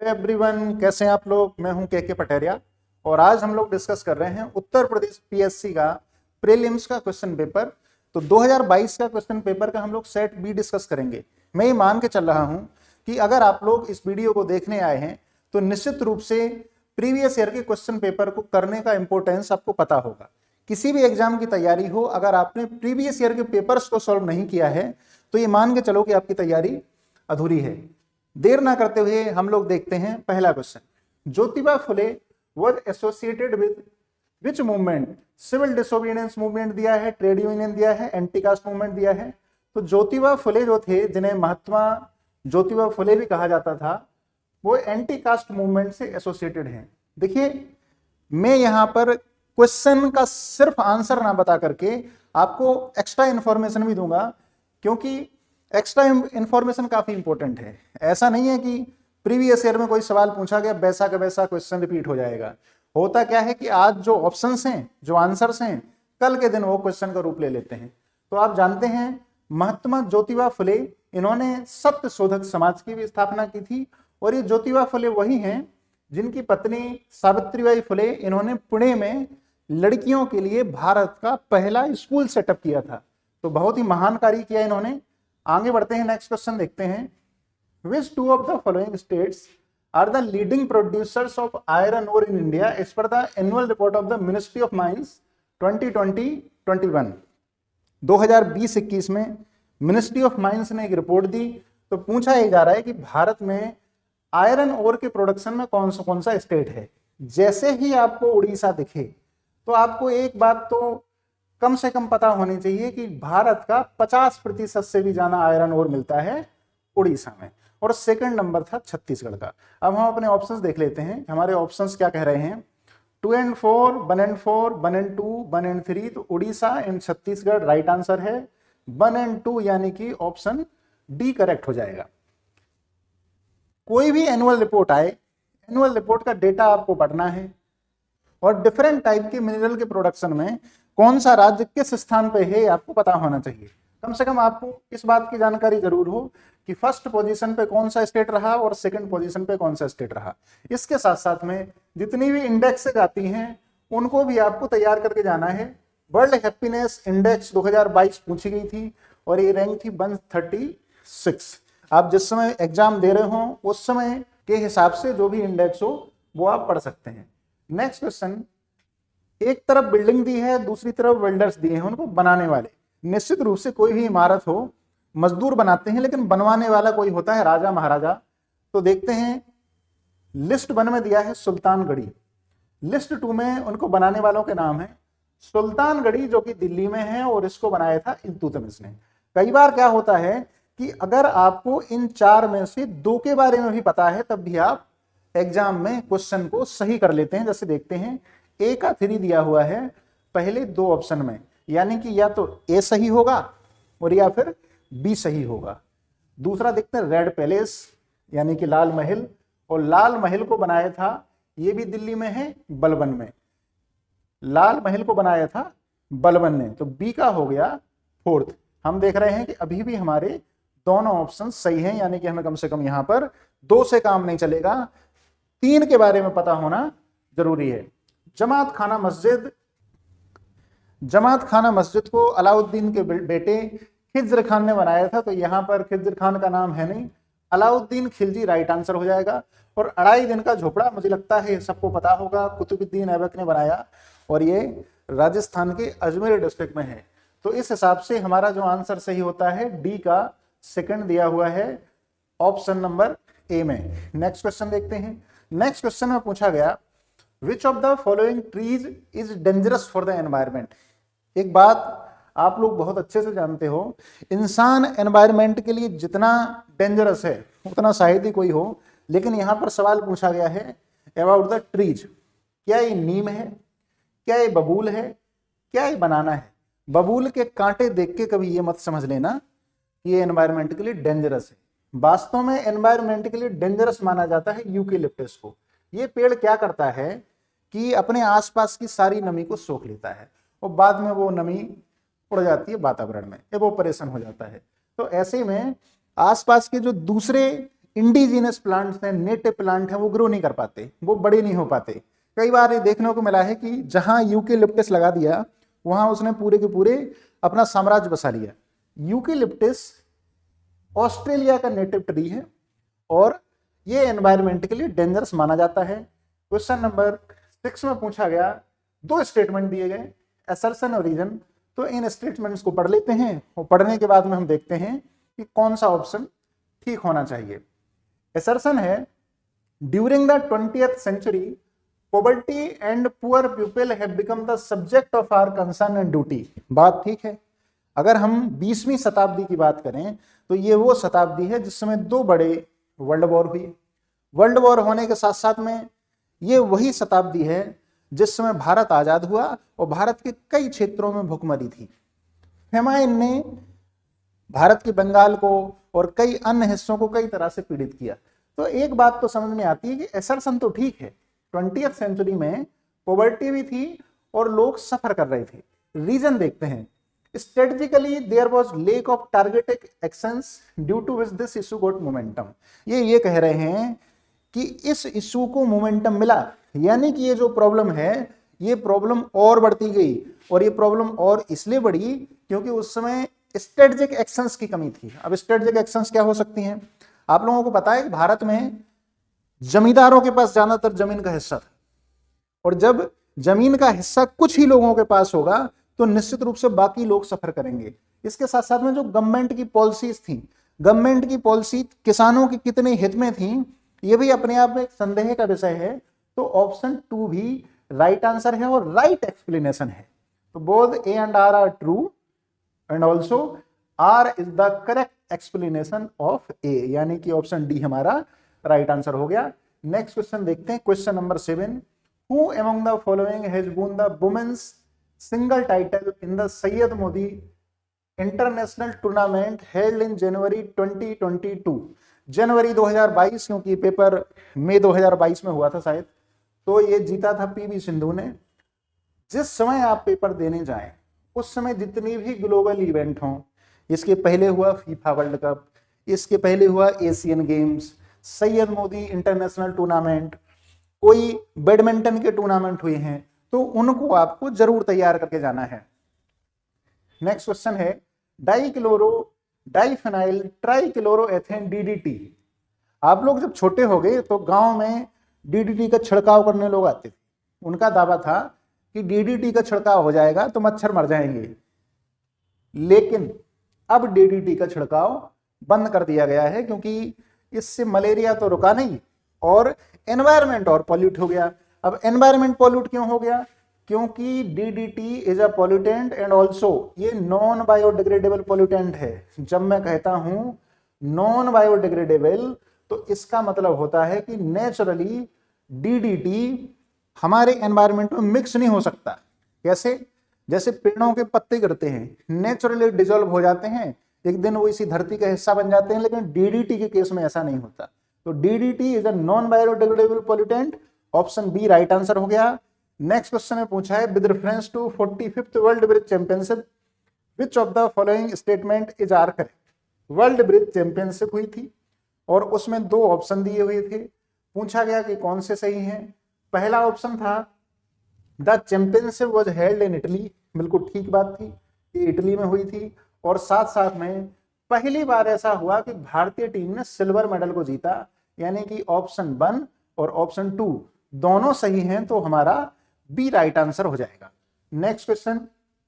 Hello everyone, कैसे हैं आप लोग। मैं हूं के पटेरिया और आज हम लोग डिस्कस कर रहे हैं उत्तर प्रदेश पीएससी का प्रीलिम्स का क्वेश्चन पेपर। तो 2022 का क्वेश्चन पेपर का हम लोग सेट बी डिस्कस करेंगे। मैं ये मान के चल रहा हूं कि अगर आप लोग इस वीडियो को देखने आए हैं तो निश्चित रूप से प्रीवियस ईयर के क्वेश्चन पेपर को करने का इंपॉर्टेंस आपको पता होगा। किसी भी एग्जाम की तैयारी हो, अगर आपने प्रीवियस ईयर के पेपर्स को सॉल्व नहीं किया है तो ये मान के चलो कि आपकी तैयारी अधूरी है। देर ना करते हुए हम लोग देखते हैं पहला question. Jyotiba Phule was associated with which movement. Civil disobedience movement दिया है, ट्रेड यूनियन दिया है, एंटी कास्ट मूवमेंट दिया है। तो ज्योतिबा फुले जो थे, जिन्हें महात्मा ज्योतिबा फुले भी कहा जाता था, वो एंटी कास्ट मूवमेंट से एसोसिएटेड हैं। देखिए, मैं यहां पर क्वेश्चन का सिर्फ आंसर ना बता करके आपको एक्स्ट्रा इंफॉर्मेशन भी दूंगा, क्योंकि एक्स्ट्रा इंफॉर्मेशन काफी इंपॉर्टेंट है। ऐसा नहीं है कि प्रीवियस ईयर में कोई सवाल पूछा गया वैसा का वैसा क्वेश्चन रिपीट हो जाएगा। होता क्या है कि आज जो ऑप्शंस हैं, जो आंसर्स हैं, कल के दिन वो क्वेश्चन का रूप ले लेते हैं। तो आप जानते हैं महात्मा ज्योतिबा फुले, इन्होंने सत्य शोधक समाज की भी स्थापना की थी। और ये ज्योतिबा फुले वही हैं जिनकी पत्नी सावित्रीबाई फुले, इन्होंने पुणे में लड़कियों के लिए भारत का पहला स्कूल सेटअप किया था। तो बहुत ही महान कार्य किया इन्होंने। आगे बढ़ते हैं, नेक्स्ट क्वेश्चन देखते हैं। Which two of the following states are the leading producers of iron ore in India as per the annual report of the ministry of mines 2020-21। 2020-21 में मिनिस्ट्री ऑफ माइंस ने एक रिपोर्ट दी। तो पूछा यह जा रहा है कि भारत में आयरन ओर के प्रोडक्शन में कौन सा स्टेट है। जैसे ही आपको उड़ीसा दिखे तो आपको एक बात तो कम से कम पता होनी चाहिए कि भारत का 50% से भी ज्यादा आयरन ओर मिलता है उड़ीसा में, और सेकंड नंबर था छत्तीसगढ़ का। अब हम अपने ऑप्शंस देख लेते हैं। हमारे ऑप्शंस क्या कह रहे हैं। 2 and 4, 1 and 4, 1 and 2, 1 and 3। तो Orissa and Chhattisgarh right answer है। 1 and 2 यानी कि ऑप्शन डी करेक्ट हो जाएगा। कोई भी एनुअल रिपोर्ट आए, एनुअल रिपोर्ट का डेटा आपको पढ़ना है और डिफरेंट टाइप के मिनरल के प्रोडक्शन में कौन सा राज्य किस स्थान पे है आपको पता होना चाहिए। कम से कम आपको इस बात की जानकारी जरूर हो कि फर्स्ट पोजीशन पे कौन सा स्टेट रहा और सेकंड पोजीशन पे कौन सा स्टेट रहा। इसके साथ साथ में जितनी भी इंडेक्स आती हैं उनको भी आपको तैयार करके जाना है। वर्ल्ड हैप्पीनेस इंडेक्स 2022 पूछी गई थी और ये रैंक थी 136। आप जिस समय एग्जाम दे रहे हो उस समय के हिसाब से जो भी इंडेक्स हो वो आप पढ़ सकते हैं। Next question. एक तरफ बिल्डिंग दी है, दूसरी तरफ वेल्डर्स दिए हैं, उनको बनाने वाले। निश्चित रूप से कोई भी इमारत हो मजदूर बनाते हैं, लेकिन बनवाने वाला कोई होता है, राजा महाराजा। तो देखते हैं, लिस्ट 1 में दिया है सुल्तानगढ़ी, लिस्ट 2 में उनको बनाने वालों के नाम है सुल्तानगढ़ी, जो कि दिल्ली में है और इसको बनाया था इल्तुतमिश ने। कई बार क्या होता है कि अगर आपको इन 4 में से 2 के बारे में भी पता है तब भी आप एग्जाम में क्वेश्चन को सही कर लेते हैं। जैसे देखते हैं, ए का 3 दिया हुआ है पहले 2 ऑप्शन में, यानी कि या तो ए सही होगा और या फिर बी सही होगा। दूसरा देखते हैं, रेड पैलेस यानी कि लाल महल, और लाल महल को बनाया था, ये भी दिल्ली में है, बलबन में। लाल महल को बनाया था बलबन ने, तो बी का हो गया 4th। हम देख रहे हैं कि अभी भी हमारे दोनों ऑप्शन सही हैं, यानी कि हमें कम से कम यहां पर 2 से काम नहीं चलेगा, 3 के बारे में पता होना जरूरी है। जमात खाना मस्जिद को अलाउद्दीन के बेटे खिज्र खान ने बनाया था। तो यहां पर खिज्र खान का नाम है नहीं, अलाउद्दीन खिलजी राइट आंसर हो जाएगा। और 2.5 दिन का झोपड़ा, मुझे लगता है सबको पता होगा, कुतुबुद्दीन ऐबक ने बनाया और ये राजस्थान के अजमेर डिस्ट्रिक्ट में है। तो इस हिसाब से हमारा जो आंसर सही होता है डी का सेकंड दिया हुआ है ऑप्शन नंबर ए में। नेक्स्ट क्वेश्चन देखते हैं। नेक्स्ट क्वेश्चन में पूछा गया, Which of the following trees is dangerous for the environment? एक बात आप लोग बहुत अच्छे से जानते हो, इंसान एनवायरमेंट के लिए जितना डेंजरस है उतना शायद ही कोई हो, लेकिन यहां पर सवाल पूछा गया है अबाउट द ट्रीज। क्या ये नीम है, क्या ये बबूल है, क्या ये बनाना है। बबूल के कांटे देख के कभी ये मत समझ लेना कि ये एनवायरमेंट के लिए डेंजरस है। वास्तव में एनवायरमेंट के लिए डेंजरस माना जाता है यूकेलिप्टस को। ये पेड़ क्या करता है कि अपने आसपास की सारी नमी को सोख लेता है और बाद में वो नमी उड़ जाती है वातावरण में, एवोपरेशन हो जाता है। तो ऐसे में आसपास के जो दूसरे इंडिजिनस प्लांट्स हैं, नेटिव प्लांट हैं, वो ग्रो नहीं कर पाते, वो बड़े नहीं हो पाते। कई बार ये देखने को मिला है कि जहां यूकेलिप्टस लगा दिया वहां उसने पूरे के पूरे अपना साम्राज्य बसा लिया। यूकेलिप्टस ऑस्ट्रेलिया का नेटिव ट्री है और ये एनवायरनमेंट के लिए डेंजरस माना जाता है। क्वेश्चन नंबर 6 में पूछा गया, दो स्टेटमेंट दिए गए, असर्शन और रीजन। तो इन स्टेटमेंट्स को पढ़ लेते हैं और पढ़ने के बाद में हम देखते हैं कि कौन सा ऑप्शन ठीक होना चाहिए। असर्शन है, during the 20th century poverty and poor people have become the subject of our concern and duty. बात ठीक है। अगर हम 20वीं शताब्दी की बात करें तो ये वो शताब्दी है जिसमें दो बड़े वर्ल्ड वॉर हुई। वर्ल्ड वॉर होने के साथ साथ में ये वही शताब्दी है जिस समय भारत आजाद हुआ और भारत के कई क्षेत्रों में भूखमरी थी। फेमाइन ने भारत के बंगाल को और कई अन्य हिस्सों को कई तरह से पीड़ित किया। तो एक बात तो समझ में आती है कि असर्शन तो ठीक है, 20th सेंचुरी में पॉवर्टी भी थी और लोग सफर कर रहे थे। रीजन देखते हैं, strategically there was lack of targeted actions due to which this issue got momentum. ये कह रहे हैं कि इस इशू को मोमेंटम मिला, यानी कि ये जो प्रॉब्लम है ये प्रॉब्लम और बढ़ती गई। और ये प्रॉब्लम और इसलिए बढ़ी क्योंकि उस समय स्ट्रेटेजिक एक्शंस की कमी थी। अब स्ट्रेटेजिक एक्शंस क्या हो सकती हैं? आप लोगों को पता है कि भारत में जमींदारों के पास ज्यादातर जमीन का हिस्सा था और जब जमीन का हिस्सा कुछ ही लोगों के पास होगा तो निश्चित रूप से बाकी लोग सफर करेंगे। इसके साथ साथ में जो गवर्नमेंट की पॉलिसीज थी, गवर्नमेंट की पॉलिसी किसानों के कितने हित में थी, ये भी अपने आप में एक संदेह का विषय है। तो ऑप्शन 2 भी राइट आंसर है और राइट एक्सप्लेनेशन है। तो both A and R are true and also R is the correct explanation of A, यानी कि ऑप्शन डी हमारा राइट आंसर हो गया। नेक्स्ट क्वेश्चन देखते हैं, question number 7। Who among the following has won the women's single title in the Syed Modi international tournament held in January 2022? January 2022, क्योंकि paper मई 2022 में हुआ था शायद, तो ये जीता था पीवी सिंधु ने। जिस समय आप पेपर देने जाएं उस समय जितनी भी ग्लोबल इवेंट हों, इसके पहले हुआ फीफा वर्ल्ड कप, इसके पहले हुआ Asian games, Syed Modi international tournament, कोई बैडमिंटन के टूर्नामेंट हुए हैं, तो उनको आपको जरूर तैयार करके जाना है। नेक्स्ट क्वेश्चन है, डाइक्लोरो डाइफेनाइल ट्राइक्लोरोएथेन डीडीटी। आप लोग जब छोटे हो गए तो गांव में डीडीटी का छिड़काव करने लोग आते थे। उनका दावा था कि डीडीटी का छिड़काव हो जाएगा तो मच्छर मर जाएंगे, लेकिन अब डीडीटी का छिड़काव बंद कर दिया गया है क्योंकि इससे मलेरिया तो रुका नहीं और एनवायरनमेंट और पॉल्यूट हो गया। अब एनवायरनमेंट पॉल्यूट क्यों हो गया? क्योंकि DDT is a pollutant and also ये नॉन बायोडिग्रेडेबल पॉल्यूटेंट है। जब मैं कहता हूं नॉन बायोडिग्रेडेबल तो इसका मतलब होता है कि नेचुरली डीडीटी हमारे एनवायरनमेंट में मिक्स नहीं हो सकता। कैसे? जैसे पेड़ों के पत्ते गिरते हैं, नेचुरली डिजोल्व हो जाते हैं, एक दिन वो इसी धरती का हिस्सा बन जाते हैं, लेकिन डीडीटी के केस में ऐसा नहीं होता। तो DDT is a non biodegradable pollutant, option B right answer हो गया। नेक्स्ट क्वेश्चन में पूछा है, with reference to 45th world bridge championship which of the following statement is are correct? World bridge championship हुई थी और उसमें दो ऑप्शन दिए हुए थे, पूछा गया कि कौन से सही हैं। पहला ऑप्शन था the championship was held in Italy, बिल्कुल ठीक बात थी, ये इटली में हुई थी। और साथ साथ में पहली बार ऐसा हुआ कि भारतीय टीम ने सिल्वर मेडल को जीता, यानी कि ऑप्शन 1 और ऑप्शन 2 दोनों सही हैं, तो हमारा बी राइट आंसर हो जाएगा। Next question,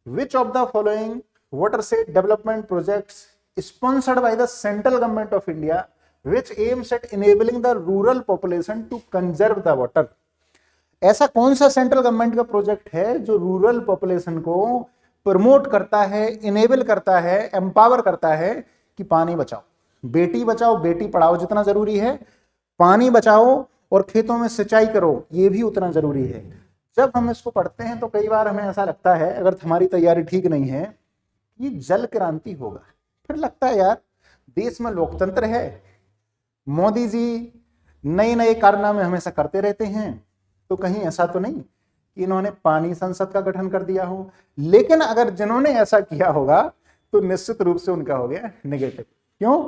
which of the following watershed development projects sponsored by the central government of India which aims at enabling the rural population to conserve the water? ऐसा कौन सा सेंट्रल गवर्नमेंट का project है जो rural population को promote करता है, enable करता है, एम्पावर करता है कि पानी बचाओ, बेटी बचाओ बेटी पढ़ाओ जितना जरूरी है, पानी बचाओ और खेतों में सिंचाई करो ये भी उतना जरूरी है। जब हम इसको पढ़ते हैं तो कई बार हमें ऐसा लगता है, अगर हमारी तैयारी ठीक नहीं है, कि जल क्रांति होगा। फिर लगता है यार देश में लोकतंत्र है, मोदी जी नए नए कारनामे हमेशा करते रहते हैं, तो कहीं ऐसा तो नहीं कि इन्होंने पानी संसद का गठन कर दिया हो। लेकिन अगर जिन्होंने ऐसा किया होगा तो निश्चित रूप से उनका हो गया नेगेटिव। क्यों?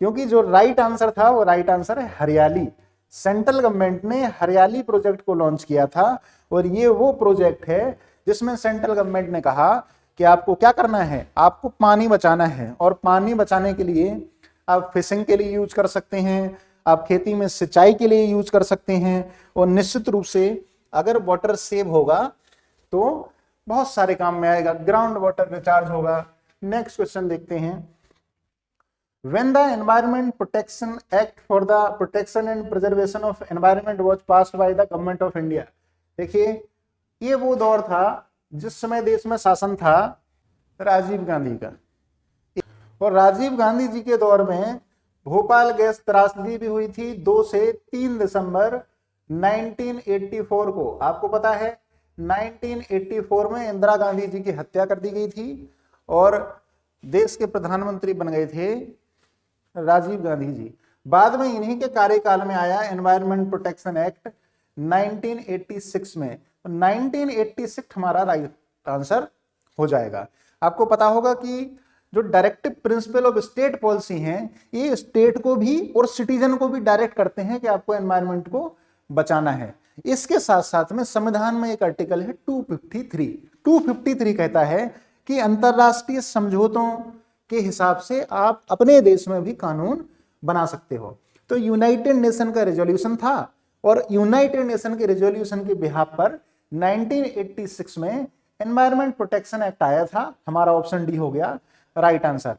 क्योंकि जो राइट आंसर था वो राइट आंसर है हरियाली। सेंट्रल गवर्नमेंट ने हरियाली प्रोजेक्ट को लॉन्च किया था और ये वो प्रोजेक्ट है जिसमें सेंट्रल गवर्नमेंट ने कहा कि आपको क्या करना है, आपको पानी बचाना है, और पानी बचाने के लिए आप फिशिंग के लिए यूज कर सकते हैं, आप खेती में सिंचाई के लिए यूज कर सकते हैं, और निश्चित रूप से अगर वाटर सेव होगा तो बहुत सारे काम में आएगा, ग्राउंड वाटर रिचार्ज होगा। नेक्स्ट क्वेश्चन देखते हैं। When the Environment Protection Act for the Protection and Preservation of Environment was passed by the Government of India, देखिए ये वो दौर था जिस समय देश में शासन था राजीव गांधी का, और राजीव गांधी जी के दौर में भोपाल गैस त्रासदी भी हुई थी 2 से 3 दिसंबर 1984 को। आपको पता है 1984 में इंदिरा गांधी जी की हत्या कर दी गई थी और देश के प्रधानमंत्री बन गए थे राजीव गांधी जी। बाद में इन्हीं के कार्यकाल में आया एनवायरमेंट प्रोटेक्शन एक्ट 1986 में। 1986 हमारा राइट आंसर हो जाएगा। आपको पता होगा कि जो directive principle of state policy हैं ये स्टेट को भी और सिटीजन को भी डायरेक्ट करते हैं कि आपको एनवायरमेंट को बचाना है। इसके साथ साथ में संविधान में एक आर्टिकल है 253 कहता है कि अंतरराष्ट्रीय समझौतों के हिसाब से आप अपने देश में भी कानून बना सकते हो। तो यूनाइटेड नेशन का रेजोल्यूशन था और यूनाइटेड नेशन के रेजोल्यूशन के बिहाफ पर 1986 में एनवायरमेंट प्रोटेक्शन एक्ट आया था। हमारा ऑप्शन डी हो गया right answer.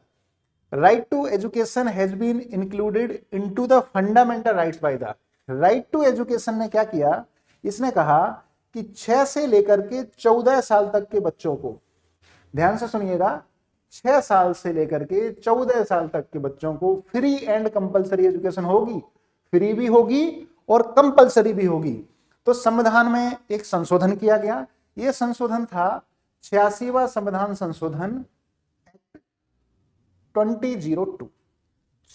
Right to education has been included into the fundamental rights by the. Right to education ने क्या किया, इसने कहा कि 6 से लेकर के 14 साल तक के बच्चों को, ध्यान से सुनिएगा, 6 साल से लेकर के 14 साल तक के बच्चों को फ्री एंड कंपलसरी एजुकेशन होगी। फ्री भी होगी और कंपलसरी भी होगी। तो संविधान में एक संशोधन किया गया, यह संशोधन था 86वां संविधान संशोधन 2002।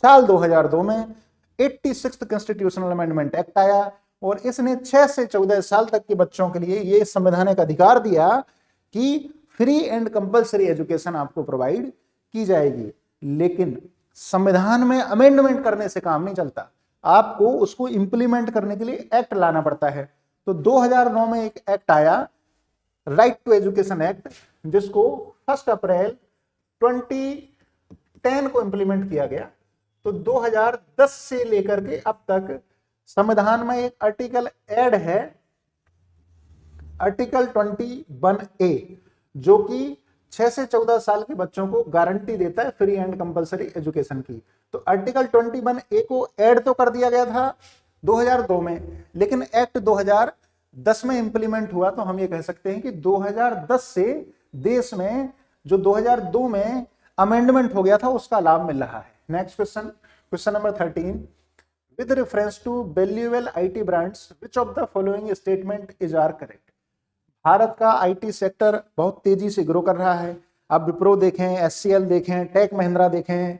साल 2002 में 86th कॉन्स्टिट्यूशनल अमेंडमेंट एक्ट आया और इसने 6 से 14 साल तक के बच्चों के लिए यह संवैधानिक अधिकार दिया कि फ्री एंड कंपलसरी एजुकेशन आपको प्रोवाइड की जाएगी। लेकिन संविधान में अमेंडमेंट करने से काम नहीं चलता, आपको उसको इंप्लीमेंट करने के लिए एक्ट लाना पड़ता है। तो 2009 में एक एक्ट आया, राइट टू एजुकेशन एक्ट, जिसको 1 अप्रैल 2010 को इंप्लीमेंट किया गया। तो 2010 से लेकर के अब तक संविधान में एक आर्टिकल ऐड है, आर्टिकल 21A, जो कि 6 से 14 साल के बच्चों को गारंटी देता है फ्री एंड कंपलसरी एजुकेशन की। तो आर्टिकल 21A को ऐड तो कर दिया गया था 2002 में, लेकिन एक्ट 2010 में इंप्लीमेंट हुआ। तो हम ये कह सकते हैं कि 2010 से देश में जो 2002 में अमेंडमेंट हो गया था उसका लाभ मिल रहा है। Next question, question number 13, with reference to valuable IT brands which of the following statement is are correct. Bharat का आईटी सेक्टर बहुत तेजी से ग्रो कर रहा है। आप विप्रो देखें, एचसीएल देखें, टेक महिंद्रा देखें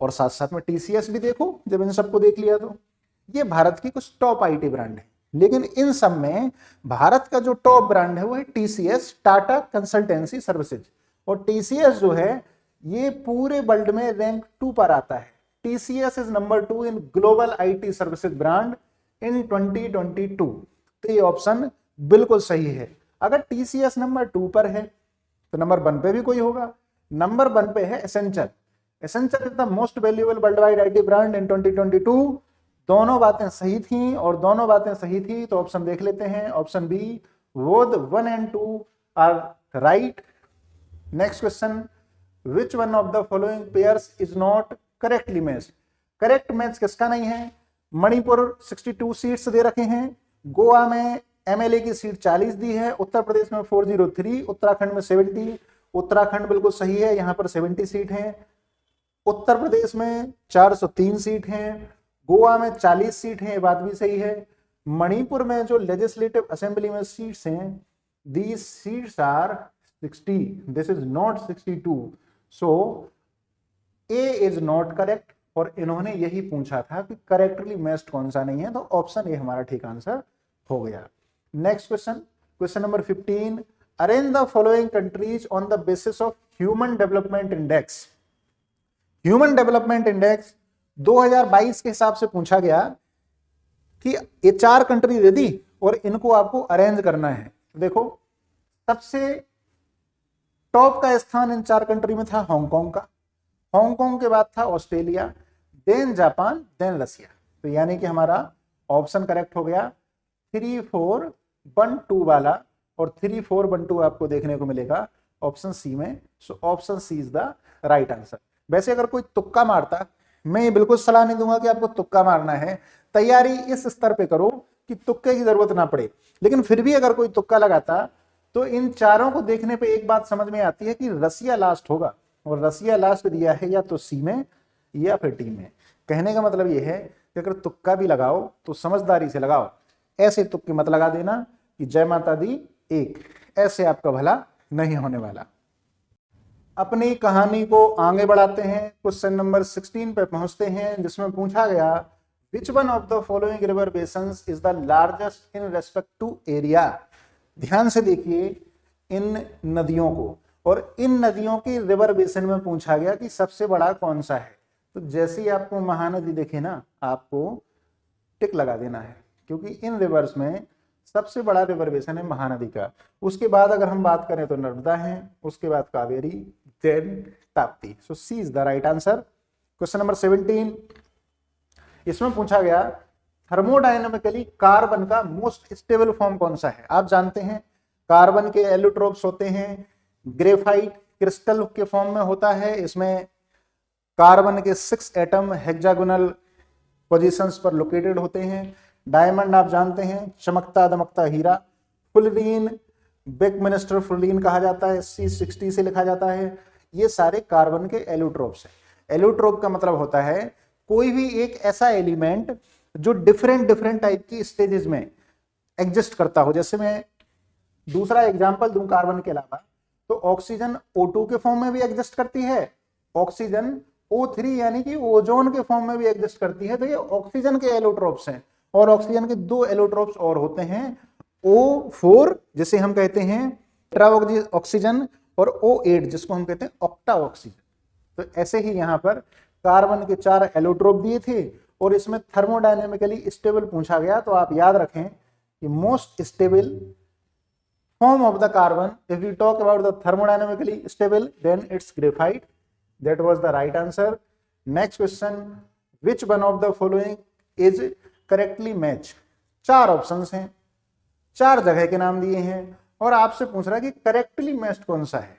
और साथ साथ में टीसीएस भी देखो। जब इन सबको देख लिया तो ये भारत की कुछ टॉप आईटी ब्रांड है, लेकिन इन सब में भारत का जो टॉप ब्रांड है वो है टीसीएस, टाटा कंसल्टेंसी सर्विसेज। और टीसीएस जो है ये पूरे वर्ल्ड में रैंक 2 पर आता है। TCS is number 2 in global IT services brand इन 2022। तो ये ऑप्शन बिल्कुल सही है। अगर टीसीएस नंबर 2 पर है तो नंबर 1 पे भी कोई होगा। नंबर 1 पे है Accenture. Accenture is the most valuable world wide IT brand इन 2022। दोनों बातें सही थी और दोनों बातें सही थी तो ऑप्शन देख लेते हैं। Option B, both 1 and 2 are right. Next question, which one of the following pairs is not correctly matched. Correct match किसका नहीं है? मणिपुर 62 सीट्स दे रखे हैं, गोवा में एमएलए की सीट 40 दी है, उत्तर प्रदेश में 403, उत्तराखंड में 70। उत्तराखंड बिल्कुल सही है, यहां पर 70 सीट हैं। उत्तर प्रदेश में 403 सीट हैं, गोवा में 40 सीट हैं, ये बात भी सही है। मणिपुर में जो लेजिस्लेटिव असेंबली में सीट्स हैं, these seats are 60, this is not 62। So A is not correct और इन्होंने यही पूछा था कि करेक्टली मैच्ड कौन सा नहीं है, तो ऑप्शन ए हमारा ठीक आंसर हो गया। Next question, question number 15, arrange the following countries on the basis of human development index. Human development index 2022 के हिसाब से पूछा गया कि ये 4 कंट्री दे दी और इनको आपको अरेंज करना है। देखो सबसे टॉप का स्थान इन 4 कंट्री में था हांगकांग का, हांगकांग के बाद था ऑस्ट्रेलिया, देन जापान, देन रसिया। तो यानी कि हमारा ऑप्शन करेक्ट हो गया 3 4 1 2 वाला, और 3 4 1 2 आपको देखने को मिलेगा ऑप्शन सी में। So option C is the right answer. वैसे अगर कोई तुक्का मारता, मैं ये बिल्कुल सलाह नहीं दूंगा कि आपको तुक्का मारना है, तैयारी इस स्तर पे करो कि तुक्के की जरूरत ना पड़े, लेकिन फिर भी अगर कोई तुक्का लगाता तो इन चारों को देखने पे एक बात समझ में आती है कि रसिया लास्ट होगा, और रसिया लास्ट दिया है या तो सी में या फिर डी में। कहने का मतलब यह है कि अगर तुक्का भी लगाओ तो समझदारी से लगाओ, ऐसे तुक्के मत लगा देना कि जय माता दी एक, ऐसे आपका भला नहीं होने वाला। अपनी कहानी को आगे बढ़ाते हैं, क्वेश्चन नंबर 16 पे पहुंचते हैं, जिसमें पूछा गया which one of the following river basins is the largest in respect to area. ध्यान से देखिए इन नदियों को, और इन नदियों की रिवर बेसिन में पूछा गया कि सबसे बड़ा कौन सा है। तो जैसे ही आपको महानदी दिखे ना, आपको टिक लगा देना है, क्योंकि इन रिवर्स में सबसे बड़ा रिवर बेसिन है महानदी का। उसके बाद अगर हम बात करें तो नर्मदा है, उसके बाद Kaveri, then Tapti. So C is the right answer. Question number 17, इसमें पूछा गया थर्मोडायनामिकली कार्बन का मोस्ट स्टेबल फॉर्म कौन सा है। आप जानते हैं कार्बन के एलोट्रोप्स होते हैं, ग्रेफाइट क्रिस्टल के फॉर्म में होता है, इसमें कार्बन के 6 एटम हेक्सागोनल पोजीशंस पर लोकेटेड होते हैं। डायमंड आप जानते हैं चमकता दमकता हीरा। फुलरीन बेकमिनिस्टर फुलरीन कहा जाता है, C60 से लिखा जाता है। ये सारे कार्बन के एलोट्रोप्स हैं। एलोट्रोप का मतलब होता है कोई भी एक ऐसा एलिमेंट जो डिफरेंट टाइप की स्टेजेस में एग्जिस्ट करता हो। जैसे मैं दूसरा एग्जांपल दूं कार्बन के अलावा, तो ऑक्सीजन O2 के फॉर्म में भी एग्जिस्ट करती है, ऑक्सीजन O3 यानी कि ओजोन के फॉर्म में भी एग्जिस्ट करती है। तो ये ऑक्सीजन के एलोट्रोप्स हैं, और ऑक्सीजन के 2 एलोट्रोप्स और होते हैं, O4 जिसे हम कहते हैं टेट्रा ऑक्सीजन, और O8 जिसको हम कहते हैं ऑक्टा ऑक्सीजन। तो ऐसे ही यहाँ पर कार्बन के 4 एलोट्रोप दिए थे, और इसमें थर्मोडायनेमिकली स्टेबल पूछा गया। तो आप याद रखें कि most stable form of the carbon, if we talk about the thermodynamically stable, then it's graphite. That was the right answer. Next question, which one of the following is correctly matched? 4 options हैं, 4 जगह के नाम दिए हैं, और आपसे पूछ रहा है कि करेक्टली मैच्ड कौन सा है।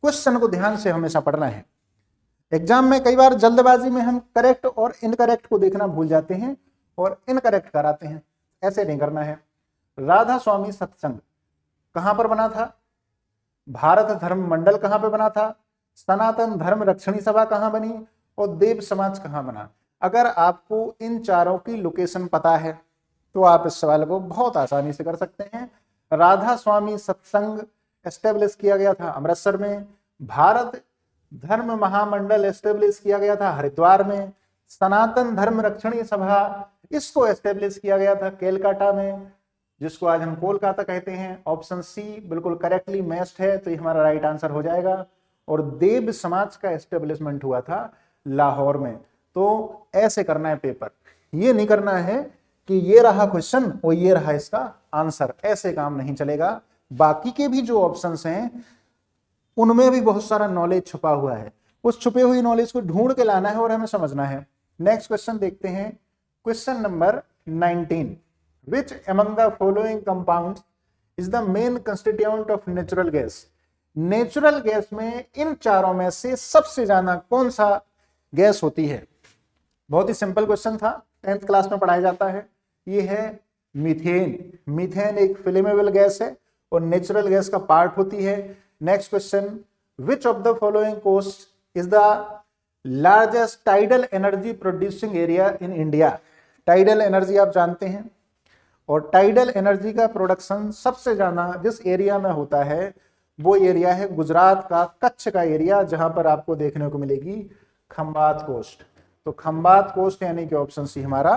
क्वेश्चन को ध्यान से हमेशा पढ़ना है। एग्जाम में कई बार जल्दबाजी में हम करेक्ट और इनकरेक्ट को देखना भूल जाते हैं और इनकरेक्ट कराते हैं, ऐसे नहीं करना है। राधा स्वामी सत्संग कहां पर बना था? भारत धर्म मंडल कहां पर बना था? सनातन धर्म रक्षणी सभा कहां बनी? और देव समाज कहां बना? अगर आपको इन चारों की लोकेशन पता है तो आप इस सवाल को बहुत आसानी से कर सकते हैं। राधा स्वामी सत्संग एस्टेब्लिश किया गया था अमृतसर में, भारत धर्म महामंडल एस्टेब्लिश किया गया था हरिद्वार में, सनातन धर्म रक्षणी सभा इसको एस्टेब्लिश किया गया था केलकाटा में, जिसको आज हम कोलकाता कहते हैं। ऑप्शन सी बिल्कुल करेक्टली मैच्ड है, तो ये हमारा राइट आंसर हो जाएगा। और देव समाज का एस्टेब्लिशमेंट हुआ था लाहौर में। तो ऐसे करना है पेपर, ये नहीं करना है कि ये रहा क्वेश्चन और ये रहा इसका आंसर, ऐसे काम नहीं चलेगा। बाकी के भी जो ऑप्शंस हैं उनमें भी बहुत सारा नॉलेज छुपा हुआ है, उस छुपे हुई नॉलेज को ढूंढ के लाना है और हमें समझना है। नेक्स्ट क्वेश्चन देखते हैं, question number 19, which among the following compounds is the main constituent of natural gas? Natural gas में इन चारों में से सबसे ज्यादा कौन सा गैस होती है? बहुत ही सिंपल क्वेश्चन था, 10th क्लास में पढ़ाया जाता है। ये है मीथेन। मीथेन एक फ्लेमेबल गैस है और नेचुरल गैस का पार्ट होती है। Next question, which of the following coast is the largest tidal energy producing area in India? Tidal energy आप जानते हैं, और टाइडल एनर्जी का प्रोडक्शन सबसे ज्यादा जिस एरिया में होता है वो एरिया है गुजरात का कच्छ का एरिया, जहां पर आपको देखने को मिलेगी खंबात कोस्ट। तो खंबात कोस्ट यानी कि ऑप्शन सी हमारा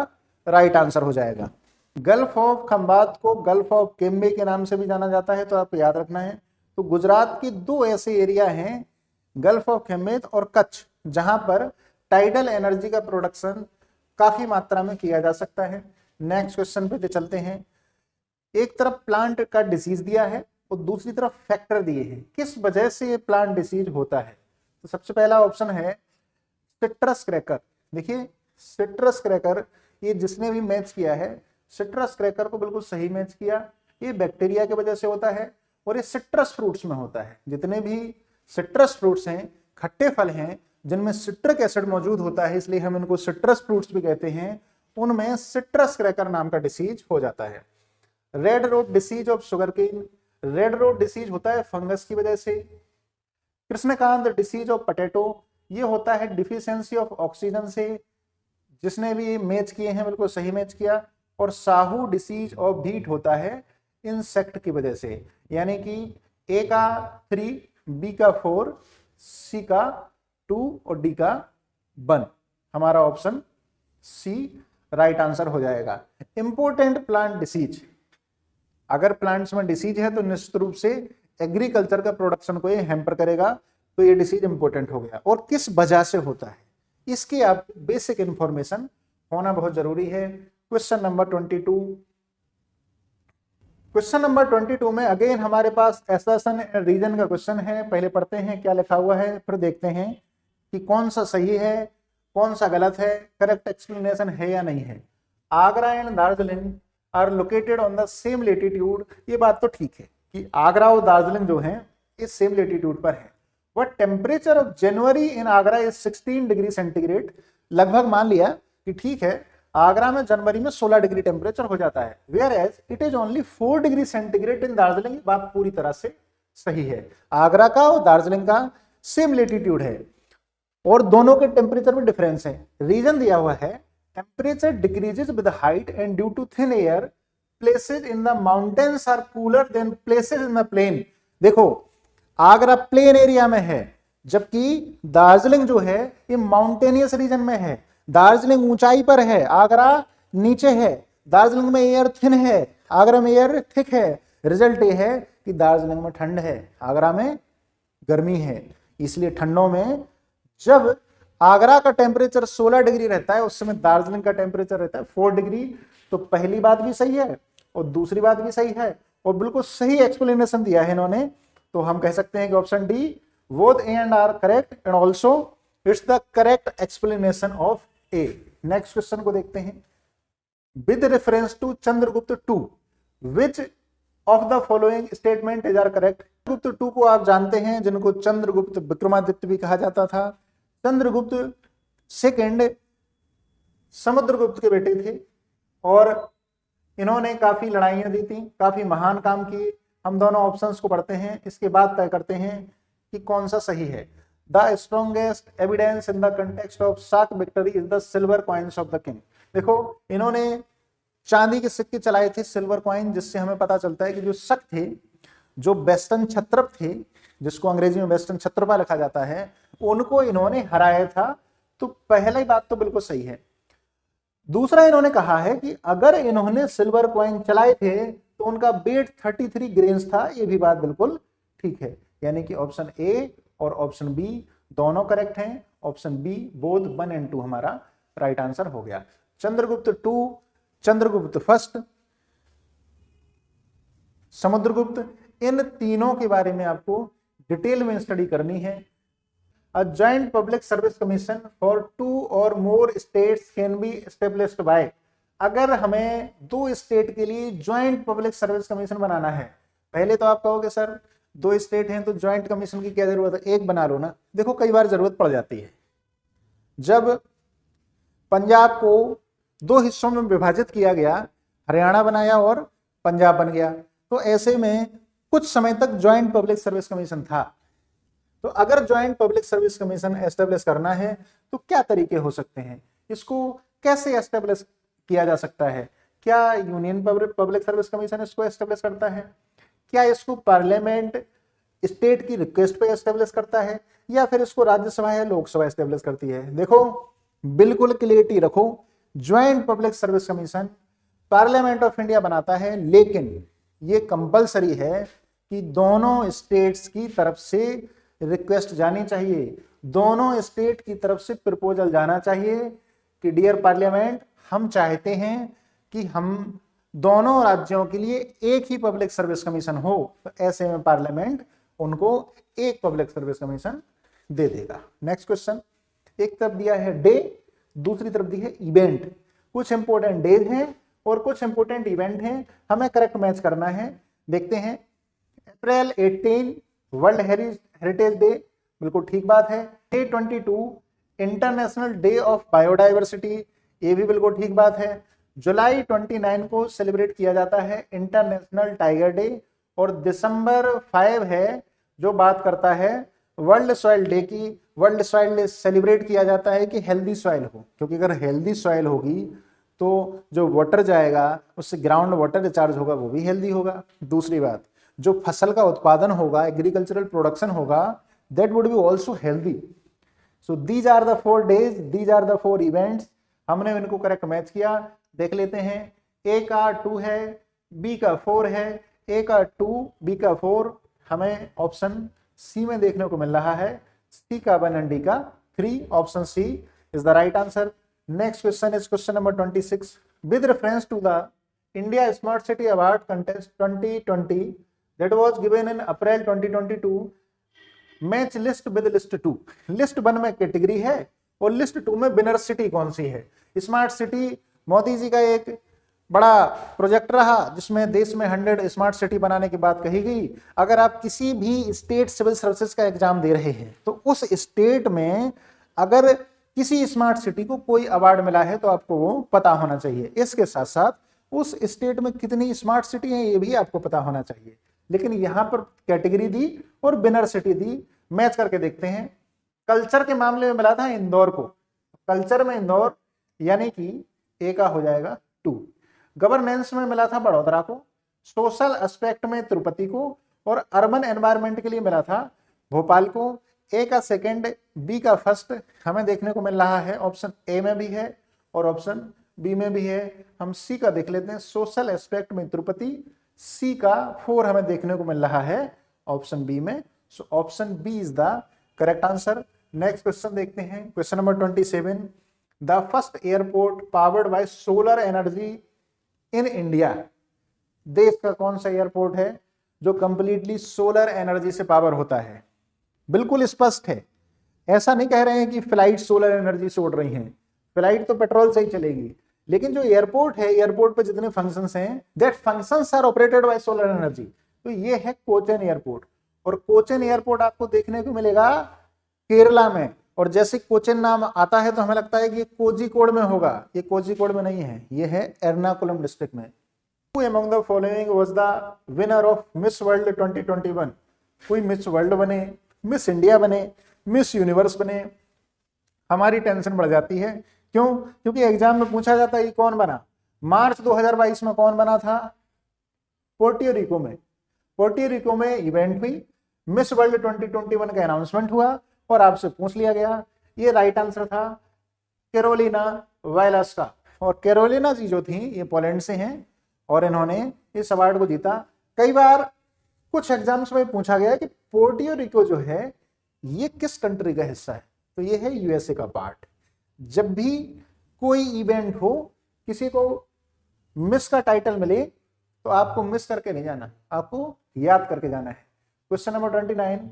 राइट आंसर हो जाएगा। गल्फ ऑफ खंबात को गल्फ ऑफ केम्बे के नाम से भी जाना जाता है, तो आपको याद रखना है। तो गुजरात की 2 ऐसे एरिया हैं, गल्फ ऑफ खेमेत और कच्छ, जहां पर टाइडल एनर्जी का प्रोडक्शन काफी मात्रा में किया जा सकता है। नेक्स्ट क्वेश्चन पे चलते हैं। एक तरफ प्लांट का डिसीज दिया है और दूसरी तरफ फैक्टर दिए हैं, किस वजह से ये प्लांट डिसीज होता है? तो सबसे पहला ऑप्शन है सिट्रस क्रैकर। देखिए सिट्रस क्रैकर, ये जिसने भी मैच किया है सिट्रस क्रैकर को बिल्कुल सही मैच किया। ये बैक्टीरिया की वजह से होता है और ये सिट्रस फ्रूट्स में होता है। जितने भी सिट्रस फ्रूट्स हैं, खट्टे फल हैं जिनमें सिट्रिक एसिड मौजूद होता है, इसलिए हम इनको सिट्रस फ्रूट्स भी कहते हैं, उनमें सिट्रस क्रैकर नाम का डिसीज हो जाता है। Red rot disease of sugarcane, red rot disease होता है फंगस की वजह से। कृष्णकांत डिसीज ऑफ पोटैटो, ये होता है डिफिशियंसी ऑफ ऑक्सीजन से। जिसने भी मैच किए हैं बिल्कुल सही मैच किया। और साहू डिसीज ऑफ बीट होता है इंसेक्ट की वजह से, यानी कि ए का 3, बी का 4, सी का 2 और डी का 1। हमारा ऑप्शन सी राइट आंसर हो जाएगा। इंपोर्टेंट प्लांट डिसीज, अगर प्लांट्स में डिसीज है तो निश्चित रूप से एग्रीकल्चर का प्रोडक्शन को ये हैम्पर करेगा, तो ये डिसीज इंपोर्टेंट हो गया। और किस वजह से होता है इसकी आप बेसिक इंफॉर्मेशन होना बहुत जरूरी है। क्वेश्चन नंबर 22, क्वेश्चन नंबर 22 में अगेन हमारे पास एसर्शन रीजन का क्वेश्चन है। पहले पढ़ते हैं क्या लिखा हुआ है, फिर देखते हैं कि कौन सा सही है कौन सा गलत है, करेक्ट एक्सप्लेनेशन है या नहीं है। Agra and Darjeeling are located on the same latitude, ये बात तो ठीक है कि आगरा और दार्जिलिंग जो है इस सेम लेटीट्यूड पर है। But temperature of January in Agra is 16 degree centigrade. लगभग मान लिया कि ठीक है आगरा में जनवरी में 16 डिग्री टेम्परेचर हो जाता है, whereas it is only 4 degree centigrade in Darjeeling. बात पूरी तरह से सही है। आगरा का और दार्जिलिंग का सेम लेटीट्यूड है और दोनों के टेम्परेचर में डिफरेंस है। रीजन दिया हुआ है temperature decreases with height and due to thin air, places in the mountains are cooler than places in the plain. देखो आगरा प्लेन एरिया में है जबकि दार्जिलिंग जो है ये माउंटेनियस रीजन में है। दार्जिलिंग ऊंचाई पर है, आगरा नीचे है। दार्जिलिंग में एयर थिन है, आगरा में एयर थिक है। रिजल्ट ये है कि दार्जिलिंग में ठंड है, आगरा में गर्मी है। इसलिए ठंडों में जब आगरा का टेम्परेचर 16 डिग्री रहता है उस समय दार्जिलिंग का टेम्परेचर रहता है 4 डिग्री। तो पहली बात भी सही है और दूसरी बात भी सही है और बिल्कुल सही एक्सप्लेनेशन दिया है इन्होंने। तो हम कह सकते हैं कि option D both A and R correct and also it's the correct explanation of A. Next question को देखते हैं। With reference to Chandragupta 2 which of the following statement is are correct. Chandragupta 2 को आप जानते हैं जिनको चंद्रगुप्त विक्रमादित्य भी कहा जाता था। चंद्रगुप्त सेकंड समुद्रगुप्त के बेटे थे और इन्होंने काफी लड़ाइयां दी थी, काफी महान काम किए। हम दोनों ऑप्शंस को पढ़ते हैं, इसके बाद तय करते हैं कि कौन सा सही है। The strongest evidence in the context of Shaka victory is the silver coins of the king. देखो इन्होंने चांदी के सिक्के चलाए थे, सिल्वर कॉइन, जिससे हमें पता चलता है कि जो शक थे, जो वेस्टर्न क्षत्रप थे, जिसको अंग्रेजी में वेस्टर्न क्षत्रपा लिखा जाता है, उनको इन्होंने हराया था। तो पहली बात तो बिल्कुल सही है। दूसरा इन्होंने कहा है कि अगर इन्होंने सिल्वर कॉइन चलाए थे तो उनका वेट 33 ग्रेन्स था, ये भी बात बिल्कुल ठीक है। यानी कि ऑप्शन ए और ऑप्शन बी दोनों करेक्ट हैं। ऑप्शन बी बोथ 1 एंड 2 हमारा राइट आंसर हो गया। चंद्रगुप्त 2, चंद्रगुप्त फर्स्ट, समुद्रगुप्त, इन तीनों के बारे में आपको डिटेल में स्टडी करनी है। A joint public service commission for 2 or more states can be established by। अगर हमें 2 स्टेट के लिए ज्वाइंट पब्लिक सर्विस कमीशन बनाना है, पहले तो आप कहोगे सर 2 स्टेट हैं तो ज्वाइंट कमीशन की क्या जरूरत है, एक बना लो ना। देखो कई बार जरूरत पड़ जाती है। जब पंजाब को 2 हिस्सों में विभाजित किया गया, हरियाणा बनाया और पंजाब बन गया, तो ऐसे में कुछ समय तक ज्वाइंट पब्लिक सर्विस कमीशन था। तो अगर joint public service commission establish करना है तो क्या तरीके हो सकते हैं, इसको कैसे एस्टेब्लिश किया जा सकता है? क्या यूनियन पब्लिक सर्विस कमीशन इसको एस्टेब्लिश करता है? क्या इसको पार्लियामेंट स्टेट की रिक्वेस्ट पे एस्टेब्लिश करता है या फिर इसको राज्यसभा या लोकसभा एस्टेब्लिश करती है? देखो बिल्कुल क्लियरिटी रखो, joint public service commission parliament of India बनाता है, लेकिन ये कंपलसरी है कि दोनों स्टेट्स की तरफ से रिक्वेस्ट जानी चाहिए दोनों स्टेट की तरफ से प्रपोजल जाना चाहिए कि डियर पार्लियामेंट, हम चाहते हैं कि हम दोनों राज्यों के लिए एक ही पब्लिक सर्विस कमीशन हो। तो ऐसे में पार्लियामेंट उनको एक पब्लिक सर्विस कमीशन दे देगा। नेक्स्ट क्वेश्चन, एक तरफ दिया है डे, दूसरी तरफ दी है इवेंट। कुछ इंपोर्टेंट डेज हैं और कुछ इंपोर्टेंट इवेंट हैं, हमें करेक्ट मैच करना है। देखते हैं, अप्रैल 18 वर्ल्ड हेरिटेज डे, बिल्कुल ठीक बात है। Day 22 international day of biodiversity, ये भी बिल्कुल ठीक बात है। जुलाई 29 को सेलिब्रेट किया जाता है इंटरनेशनल टाइगर डे, और दिसंबर 5 है जो बात करता है वर्ल्ड सॉइल डे की। वर्ल्ड सॉइल डे सेलिब्रेट किया जाता है कि हेल्दी सॉइल हो, क्योंकि अगर हेल्दी सॉइल होगी तो जो वाटर जाएगा उससे ग्राउंड वाटर रिचार्ज होगा, वो भी हेल्दी होगा। दूसरी बात, जो फसल का उत्पादन होगा, एग्रीकल्चरल प्रोडक्शन होगा, that would be also healthy. So these are the 4 days, these are the 4 events. हमने इनको करेक्ट मैच किया। देख लेते हैं, ए का 2 है, बी का 4 है, ए का 2, बी का 4, हमें ऑप्शन सी में देखने को मिल रहा है। सी का 1 एंड डी का 3, option C is the right answer. Next question is question number 26. With reference to the India Smart City Award Contest 2020 that was given in April 2022, match list with list 2। List 1 में category है और list 2 में winner city कौन सी है। Smart city Modi ji का एक बड़ा project रहा जिसमें देश में 100 स्मार्ट सिटी बनाने की बात कही गई। अगर आप किसी भी स्टेट सिविल सर्विसेज का एग्जाम दे रहे हैं तो उस स्टेट में अगर किसी स्मार्ट सिटी को कोई अवार्ड मिला है तो आपको वो पता होना चाहिए। इसके साथ साथ उस स्टेट में कितनी स्मार्ट सिटी है ये भी आपको पता होना चाहिए। लेकिन यहां पर कैटेगरी दी और विनर सिटी दी। मैच करके देखते हैं। कल्चर के मामले में मिला था इंदौर को, कल्चर में इंदौर, यानी कि ए का हो जाएगा 2। गवर्नेंस में मिला था बड़ौदा को, सोशल एस्पेक्ट में तिरुपति को, और अर्बन एनवायरनमेंट के लिए मिला था भोपाल को। ए का 2nd, बी का 1st हमें देखने को मिल रहा है, ऑप्शन ए में भी है और ऑप्शन बी में भी है। हम सी का देख लेते हैं, सोशल एस्पेक्ट में तिरुपति। सी का 4 हमें देखने को मिल रहा है ऑप्शन बी में। So option B is the correct answer. Next question देखते हैं, question number 27। The first airport powered by solar energy in India, देश का कौन सा एयरपोर्ट है जो कंप्लीटली सोलर एनर्जी से पावर होता है। बिल्कुल स्पष्ट है, ऐसा नहीं कह रहे हैं कि फ्लाइट सोलर एनर्जी से उड़ रही हैं, फ्लाइट तो पेट्रोल से ही चलेगी। लेकिन जो एयरपोर्ट है, एयरपोर्ट पे जितने फंक्शंस हैं, that functions are operated by solar energy. तो ये है कोचन एयरपोर्ट, और कोचन एयरपोर्ट आपको देखने को मिलेगा केरला में। और जैसे कोचन नाम आता है तो हमें लगता है कि कोझिकोड में होगा, ये कोझिकोड में नहीं है, ये है एर्नाकुलम डिस्ट्रिक्ट में। Who among the following was the winner of Miss World 2021? कोई मिस वर्ल्ड बने, मिस इंडिया बने, मिस यूनिवर्स बने, हमारी टेंशन बढ़ जाती है। क्यों? क्योंकि एग्जाम में पूछा जाता है ये कौन बना। मार्च 2022 में कौन बना था? पोर्टोरिको में। पोर्टोरिको में इवेंट हुई, मिस वर्ल्ड 2021 का अनाउंसमेंट हुआ और आपसे पूछ लिया गया। ये राइट आंसर था कैरोलिना वायलास्का। और कैरोलिना जी जो थी ये पोलैंड से हैं और इन्होंने इस अवार्ड को जीता। कई बार कुछ एग्जाम्स में पूछा गया कि पोर्टोरिको जो है ये किस कंट्री का हिस्सा है, तो ये है यूएसए का पार्ट। जब भी कोई इवेंट हो, किसी को मिस का टाइटल मिले तो आपको मिस करके नहीं जाना, आपको याद करके जाना है। Question number 29।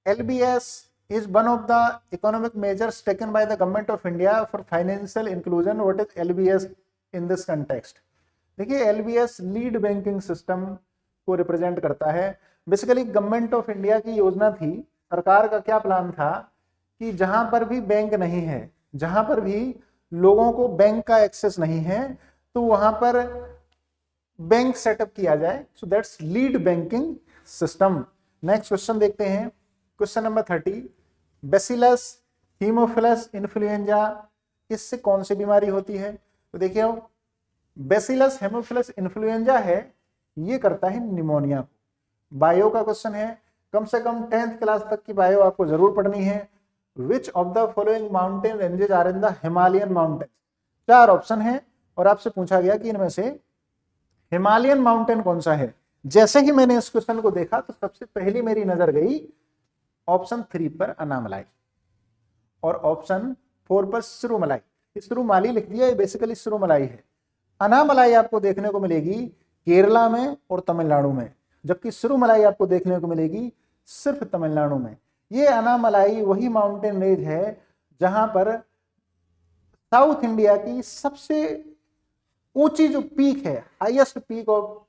LBS is one of the economic measures taken by the government of India for financial inclusion. What is LBS in this context? देखिए, LBS लीड बैंकिंग सिस्टम को रिप्रेजेंट करता है। बेसिकली गवर्नमेंट ऑफ इंडिया की योजना थी, सरकार का क्या प्लान था कि जहां पर भी बैंक नहीं है, जहां पर भी लोगों को बैंक का एक्सेस नहीं है, तो वहां पर बैंक सेटअप किया जाए। So that's lead banking system. Next question देखते हैं, question number 30। Bacillus Haemophilus influenza, इससे कौन सी बीमारी होती है? तो देखिए, बेसिलस हेमोफिलस इन्फ्लुएंजा है, ये करता है निमोनिया को। बायो का क्वेश्चन है, कम से कम 10th क्लास तक की बायो आपको जरूर पढ़नी है। Which of the following mountain ranges are in the Himalayan mountain? 4 option है और आपसे पूछा गया कि इनमें से हिमालयन माउंटेन कौन सा है। जैसे ही मैंने इस क्वेश्चन को देखा तो सबसे पहली मेरी नजर गई ऑप्शन 3 पर, अनामलाई। और ऑप्शन 4 पर सिरुमलाई। सिरुमाली लिख दिया, ये बेसिकली सिरुमलाई है। अनामलाई आपको देखने को मिलेगी केरला में और तमिलनाडु में, जबकि सिरुमलाई आपको देखने को मिलेगी सिर्फ तमिलनाडु में। ये अनामलाई वही माउंटेन रेंज है जहां पर साउथ इंडिया की सबसे ऊंची जो पीक है, highest peak of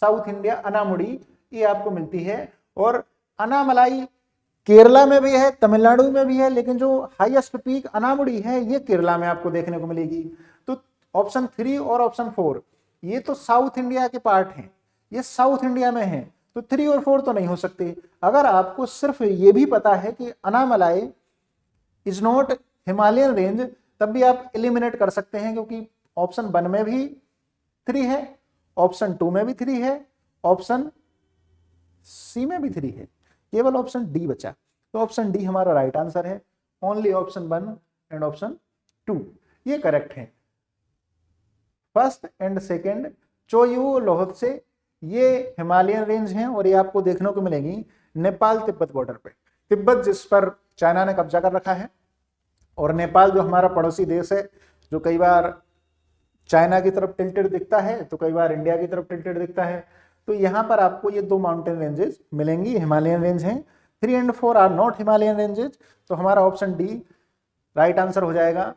south India, Anamudi, ये आपको मिलती है। और अनामलाई केरला में भी है, तमिलनाडु में भी है, लेकिन जो हाईएस्ट पीक अनामुडी है ये केरला में आपको देखने को मिलेगी। तो ऑप्शन 3 और ऑप्शन 4 ये तो साउथ इंडिया के पार्ट हैं, ये साउथ इंडिया में है, तो 3 और 4 तो नहीं हो सकते। अगर आपको सिर्फ ये भी पता है कि Anamalai is not Himalayan range, तब भी आप एलिमिनेट कर सकते हैं, क्योंकि ऑप्शन 1 में भी 3 है, ऑप्शन 2 में भी 3 है, ऑप्शन सी में भी 3 है, केवल ऑप्शन डी बचा। तो ऑप्शन डी हमारा राइट आंसर है। ओनली ऑप्शन 1 एंड ऑप्शन 2 ये करेक्ट है। फर्स्ट एंड सेकेंड चोयू लोहत्से ये हिमालयन रेंज हैं और ये आपको देखने को मिलेगी नेपाल तिब्बत बॉर्डर पे। तिब्बत जिस पर चाइना ने कब्जा कर रखा है, और नेपाल जो हमारा पड़ोसी देश है, जो कई बार चाइना की तरफ टिल्टेड दिखता है तो कई बार इंडिया की तरफ टिल्टेड दिखता है। तो यहां पर आपको ये 2 माउंटेन रेंजेस मिलेंगी, हिमालयन रेंज हैं। 3 and 4 are not Himalayan ranges, तो हमारा ऑप्शन डी राइट आंसर हो जाएगा।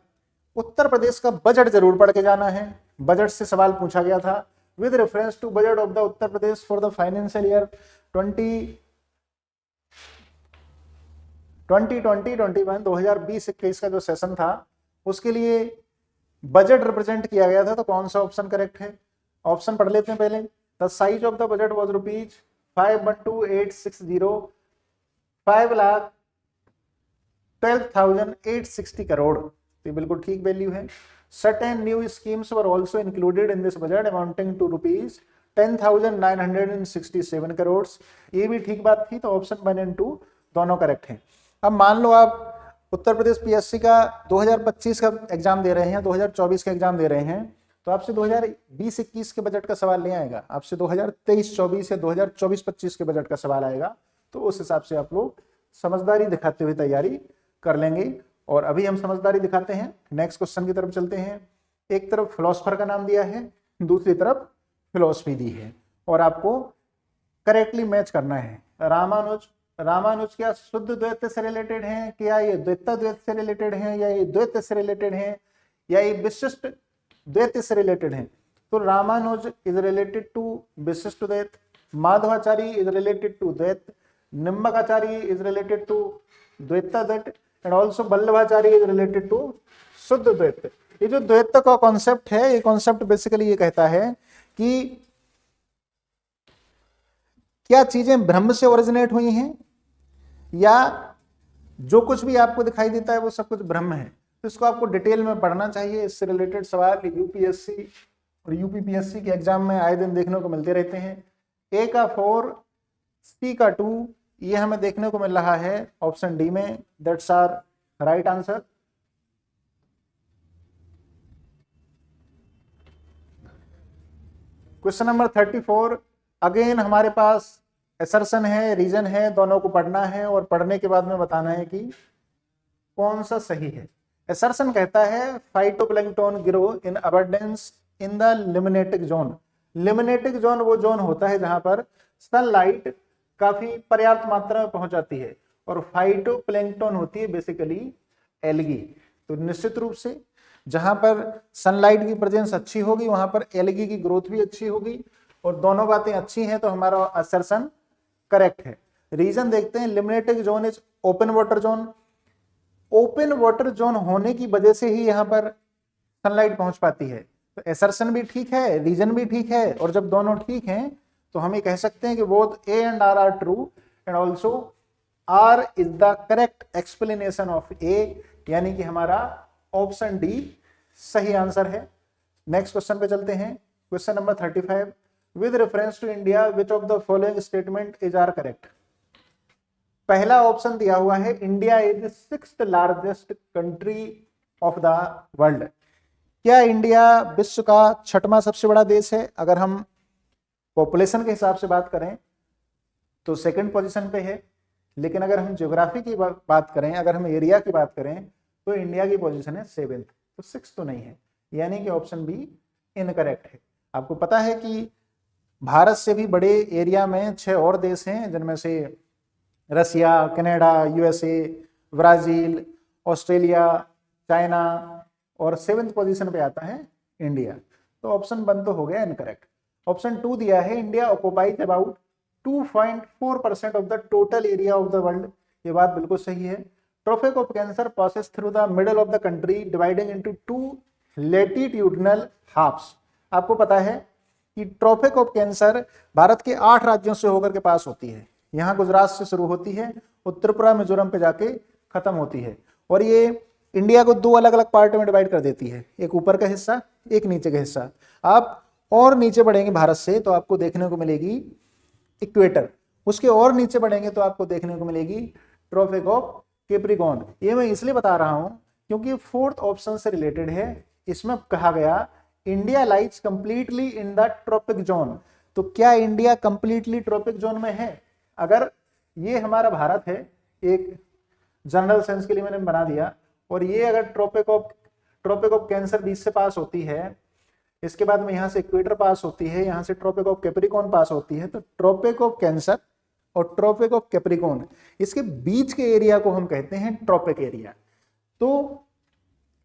उत्तर प्रदेश का बजट जरूर पढ़ के जाना है, बजट से सवाल पूछा गया था। With reference to budget of the Uttar Pradesh for the financial year 2020-21 2020-21 का जो सेशन था उसके लिए बजट रिप्रेजेंट किया गया था, तो कौन सा ऑप्शन करेक्ट है? ऑप्शन पढ़ लेते हैं पहले। The size of the budget was rupees 512,860, 5,12,860 crore, तो बिल्कुल ठीक वैल्यू है। Certain new schemes were also included in this budget amounting to rupees 10,967 crore, ये भी ठीक बात थी। तो ऑप्शन 1 एंड 2 दोनों करेक्ट हैं। अब मान लो आप उत्तर प्रदेश पीएससी का 2025 का एग्जाम दे रहे हैं, 2024 का एग्जाम दे रहे हैं, तो आपसे 2020-21 के बजट का सवाल नहीं आएगा, आपसे 2023-24 या 2024-25 के बजट का सवाल आएगा। तो उस हिसाब से आप लोग समझदारी दिखाते हुए तैयारी कर लेंगे। और अभी हम समझदारी दिखाते हैं, नेक्स्ट क्वेश्चन की तरफ चलते हैं। एक तरफ फिलोसफर का नाम दिया है, दूसरी तरफ फिलोसफी दी है, और आपको करेक्टली मैच करना है। रामानुज क्या शुद्ध द्वैत से रिलेटेड हैं, क्या ये द्वैता द्वैत से रिलेटेड हैं, या ये द्वैत से रिलेटेड हैं, या ये विशिष्ट द्वैत से रिलेटेड हैं? तो रामानुज इज रिलेटेड टू विशिष्ट द्वैत, Madhavacharya is related to Dvaita, Nimbakacharya is related to Dvaitadvaita, and also Vallabhacharya is related to Shuddh Dvaita. ये जो द्वैत का कॉन्सेप्ट है, ये कॉन्सेप्ट बेसिकली ये कहता है कि क्या चीजें ब्रह्म से ओरिजिनेट हुई हैं, या जो कुछ भी आपको दिखाई देता है वो सब कुछ ब्रह्म है। तो इसको आपको डिटेल में पढ़ना चाहिए। इससे रिलेटेड सवाल यूपीएससी और यूपीपीएससी के एग्जाम में आए दिन देखने को मिलते रहते हैं। ए का 4, सी का 2 ये हमें देखने को मिल रहा है ऑप्शन डी में। That's are right answer. Question number 34 again हमारे पास असर्शन है, रीजन है, दोनों को पढ़ना है और पढ़ने के बाद में बताना है कि कौन सा सही है। असर्शन कहता है phytoplankton grow in abundance in the limnetic zone. Limnetic zone वो जोन होता है जहां पर सनलाइट काफी पर्याप्त मात्रा में पहुंच जाती है, और फाइटोप्लैंक्टन होती है बेसिकली एल्गी। तो निश्चित रूप से जहां पर सनलाइट की प्रेजेंस अच्छी होगी वहां पर एल्गी की ग्रोथ भी अच्छी होगी, और दोनों बातें अच्छी हैं, तो हमारा असर्शन करेक्ट है। रीजन देखते हैं। Limnetic zone is open water zone. Open water zone होने की वजह से ही यहाँ पर सनलाइट पहुंच पाती है। तो असर्शन भी ठीक है, रीजन भी ठीक है, और जब दोनों ठीक हैं तो हम ये कह सकते हैं कि both A and R are true, and also R is the correct explanation of A, यानी कि हमारा ऑप्शन डी सही आंसर है। नेक्स्ट क्वेश्चन पे चलते हैं। Question number 35 with reference to India which of the following statement is are correct. पहला option दिया हुआ है India is 6th largest country of the world. क्या इंडिया विश्व का 6वां सबसे बड़ा देश है? अगर हम पॉपुलेशन के हिसाब से बात करें तो 2nd पोजीशन पे है, लेकिन अगर हम ज्योग्राफी की बात करें, अगर हम एरिया की बात करें तो इंडिया की पोजीशन है 7th, तो 6 तो नहीं है, यानी कि ऑप्शन बी इनकरेक्ट है। आपको पता है कि भारत से भी बड़े एरिया में 6 और देश हैं, जिनमें से Russia, Canada, USA, Brazil, Australia, China, और 7th पोजीशन पे आता है इंडिया। तो ऑप्शन 1 तो हो गया इनकरेक्ट। ऑप्शन 2 दिया है India occupies about 2.4% of the total area of the world. ये बात बिल्कुल सही है। Tropic of cancer passes through the middle of the country dividing into 2 latitudinal halves. आपको पता है कि ट्रॉपिक ऑफ कैंसर भारत के 8 राज्यों से होकर के पास होती है। यहाँ गुजरात से शुरू होती है, त्रिपुरा मिजोरम पे जाके खत्म होती है, और ये इंडिया को 2 अलग अलग पार्ट में डिवाइड कर देती है, एक ऊपर का हिस्सा, एक नीचे का हिस्सा। आप और नीचे बढ़ेंगे भारत से तो आपको देखने को मिलेगी इक्वेटर, उसके और नीचे बढ़ेंगे तो आपको देखने को मिलेगी ट्रॉपिक ऑफ कैप्रिकॉर्न। ये मैं इसलिए बता रहा हूं क्योंकि 4th ऑप्शन से रिलेटेड है। इसमें कहा गया India lies completely in the tropic zone. तो क्या इंडिया कंप्लीटली ट्रॉपिक जोन में है? अगर ये हमारा भारत है, एक जनरल सेंस के लिए मैंने बना दिया, और ये अगर ट्रॉपिक ऑफ कैंसर बीच से पास होती है, इसके बाद में यहाँ से इक्वेटर पास होती है, यहाँ से ट्रॉपिक ऑफ कैप्रिकॉर्न पास होती है, तो ट्रॉपिक ऑफ कैंसर और ट्रॉपिक ऑफ कैप्रिकॉर्न इसके बीच के एरिया को हम कहते हैं ट्रॉपिक एरिया। तो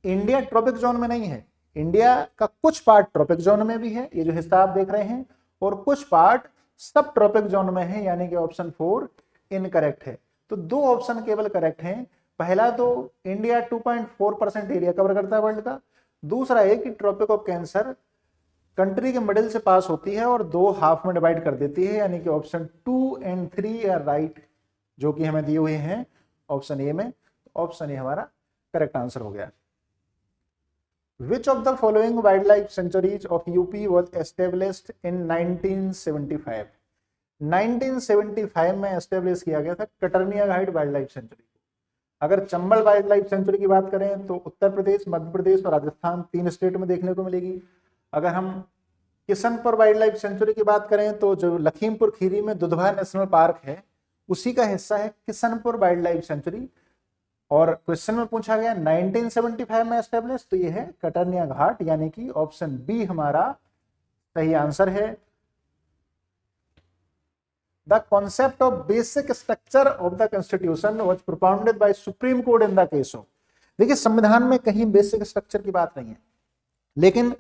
इंडिया ट्रॉपिक जोन में नहीं है, इंडिया का कुछ पार्ट ट्रॉपिक जोन में भी है, ये जो हिस्सा आप देख रहे हैं, और कुछ पार्ट सब ट्रॉपिक जोन में है, यानी कि ऑप्शन 4 इनकरेक्ट है। तो 2 ऑप्शन केवल करेक्ट हैं। पहला तो इंडिया 2.4% एरिया कवर करता है वर्ल्ड का, दूसरा है कि ट्रॉपिक ऑफ कैंसर कंट्री के मिडिल से पास होती है और 2 हाफ में डिवाइड कर देती है, यानी कि ऑप्शन 2 एंड 3 आर राइट, जो कि हमें दिए हुए हैं ऑप्शन ए में। ऑप्शन ए हमारा करेक्ट आंसर हो गया। Which of the following wildlife sanctuaries of UP was established in 1975? 1975 में एस्टेब्लिश किया गया था कटर्निया घाट वाइल्ड लाइफ सेंचुरी। अगर चंबल वाइल्ड लाइफ सेंचुरी की बात करें तो उत्तर प्रदेश, मध्य प्रदेश और राजस्थान 3 स्टेट में देखने को मिलेगी। अगर हम किशनपुर वाइल्ड लाइफ सेंचुरी की बात करें तो जो लखीमपुर खीरी में दुधवा नेशनल पार्क है, उसी का हिस्सा है किशनपुर वाइल्ड लाइफ सेंचुरी। और क्वेश्चन में पूछा गया 1975 में एस्टेब्लिश, तो ये है कटर्निया घाट, यानी कि ऑप्शन बी हमारा सही आंसर है। The concept of basic structure of the constitution was propounded bye supreme court in the case of. देखिए, संविधान में कहीं बेसिक स्ट्रक्चर की बात नहीं है, लेकिन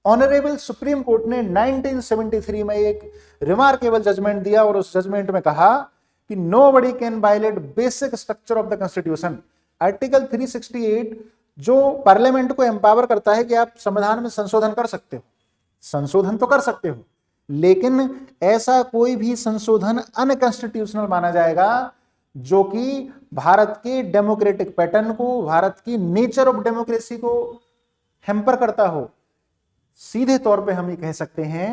ऑनरेबल सुप्रीम कोर्ट ने 1973 में एक रिमार्केबल जजमेंट दिया, और उस जजमेंट में कहा कि nobody can violate basic structure of the constitution. Article 368 जो पार्लियामेंट को एम्पावर करता है कि आप संविधान में संशोधन कर सकते हो, संशोधन तो कर सकते हो, लेकिन ऐसा कोई भी संशोधन अनकॉन्स्टिट्यूशनल माना जाएगा जो कि भारत के डेमोक्रेटिक पैटर्न को, भारत की नेचर ऑफ डेमोक्रेसी को हैम्पर करता हो। सीधे तौर पे हम ये कह सकते हैं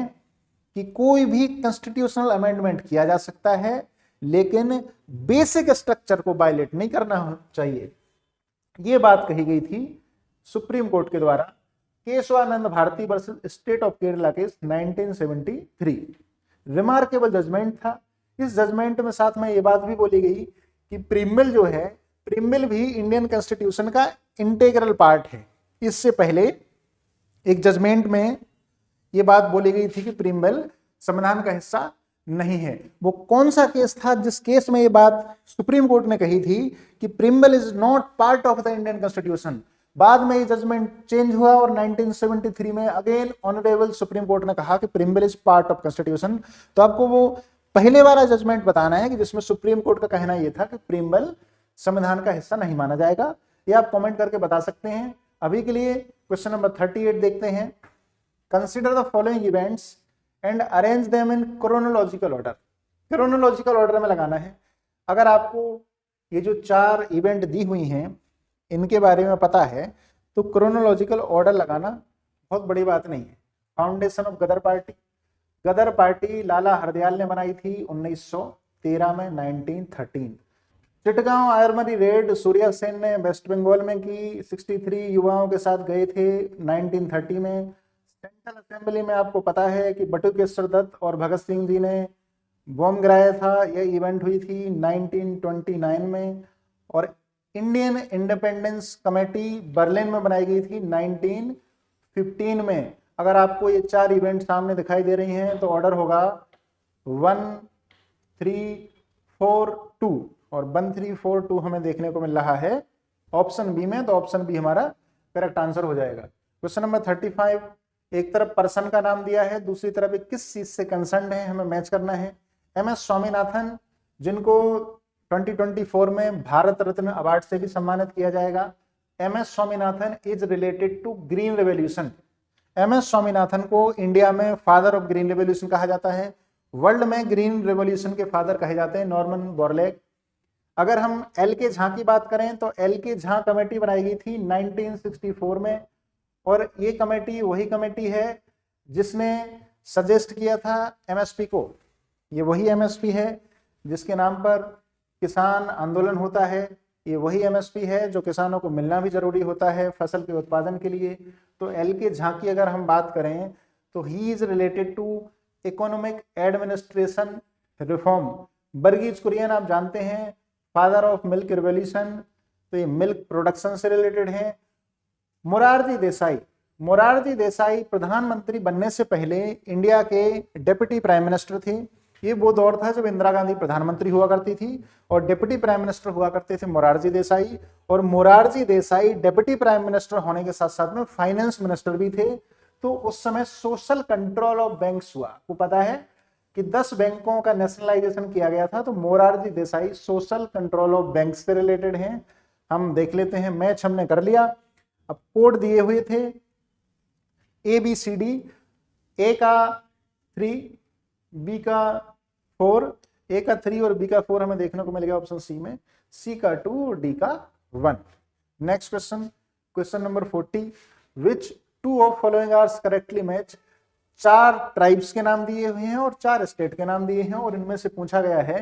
कि कोई भी कॉन्स्टिट्यूशनल अमेंडमेंट किया जा सकता है, लेकिन बेसिक स्ट्रक्चर को वायलेट नहीं करना चाहिए। ये बात कही गई थी सुप्रीम कोर्ट के द्वारा Kesavananda Bharati versus state of Kerala case 1973। Remarkable judgment था। इस जजमेंट में साथ में ये बात भी बोली गई कि प्रीम्बल जो है, प्रीम्बल भी इंडियन कॉन्स्टिट्यूशन का इंटीग्रल पार्ट है। इससे पहले एक जजमेंट में ये बात बोली गई थी कि प्रीम्बल संविधान का हिस्सा नहीं है। वो कौन सा केस था जिस केस में ये बात सुप्रीम कोर्ट ने कही थी कि preamble is not part of the Indian constitution? बाद में ये जजमेंट चेंज हुआ और 1973 में अगेन ऑनरेबल सुप्रीम कोर्ट ने कहा कि preamble is part of constitution. तो आपको वो पहले वाला जजमेंट बताना है कि जिसमें सुप्रीम कोर्ट का कहना यह था कि प्रीम्बल संविधान का हिस्सा नहीं माना जाएगा। ये आप कमेंट करके बता सकते हैं। अभी के लिए क्वेश्चन नंबर 38 देखते हैं। Consider the following events and arrange them in chronological order. Chronological order में लगाना है। अगर आपको ये जो 4 इवेंट दी हुई हैं इनके बारे में पता है तो क्रोनोलॉजिकल ऑर्डर लगाना बहुत बड़ी बात नहीं है। Foundation of Ghadar party, Ghadar party Lala Hardayal ने बनाई थी 1913 में, 1913। चिटगांव आर्मरी रेड सूर्या सेन ने वेस्ट बंगाल में की, 63 युवाओं के साथ गए थे 1930 में। सेंट्रल असेंबली में आपको पता है कि बटुकेश्वर दत्त और भगत सिंह जी ने बॉम्ब गिराया था। यह इवेंट हुई थी 1929 में। और इंडियन इंडिपेंडेंस कमेटी बर्लिन में बनाई गई थी 1915 में। अगर आपको ये 4 इवेंट सामने दिखाई दे रही हैं तो ऑर्डर होगा 1 3 4 2 और 1 3 4 2 हमें देखने को मिल रहा है ऑप्शन बी में, तो ऑप्शन बी हमारा करेक्ट आंसर हो जाएगा। क्वेश्चन नंबर 35, एक तरफ पर्सन का नाम दिया है, दूसरी तरफ एक किस चीज से कंसर्न है, हमें मैच करना है। एम एस स्वामीनाथन, जिनको 2024 में भारत रत्न अवार्ड से भी सम्मानित किया जाएगा। M S Swaminathan is related to green revolution. M S Swaminathan को इंडिया में फादर ऑफ ग्रीन रेवोल्यूशन कहा जाता है, वर्ल्ड में ग्रीन रेवोल्यूशन के फादर कहे जाते हैं नॉर्मन बोरलैग। अगर हम एल के झा की बात करें तो एल के झा कमेटी बनाई गई थी 1964 में, और ये कमेटी वही कमेटी है जिसने सजेस्ट किया था एमएसपी को। ये वही एमएसपी है जिसके नाम पर किसान आंदोलन होता है, ये वही एमएसपी है जो किसानों को मिलना भी जरूरी होता है फसल के उत्पादन के लिए। तो एल के झा की अगर हम बात करें तो he is related to economic administration reform. Verghese Kurien आप जानते हैं फादर ऑफ मिल्क रिवोल्यूशन, तो ये मिल्क प्रोडक्शन से रिलेटेड है। मोरारजी देसाई, मोरारजी देसाई प्रधानमंत्री बनने से पहले इंडिया के डिप्टी प्राइम मिनिस्टर थे। ये वो दौर था जब इंदिरा गांधी प्रधानमंत्री हुआ करती थी और डिप्टी प्राइम मिनिस्टर हुआ करते थे मोरारजी देसाई। और Morarji Desai deputy prime minister होने के साथ साथ में फाइनेंस मिनिस्टर भी थे। तो उस समय सोशल कंट्रोल ऑफ बैंक्स हुआ, आपको पता है कि 10 बैंकों का नेशनलाइजेशन किया गया था। तो Morarji Desai social control of banks से रिलेटेड हैं। हम देख लेते हैं, मैच हमने कर लिया। अब कोड दिए हुए थे ABCD, ए का 3, बी का 4, ए का 3 और बी का 4 हमें देखने को मिलेगा ऑप्शन सी में, सी का 2 और डी का 1। Next question, question number 40, which 2 of following are correctly match. 4 tribes के नाम दिए हुए हैं और 4 स्टेट के नाम दिए हैं और इनमें से पूछा गया है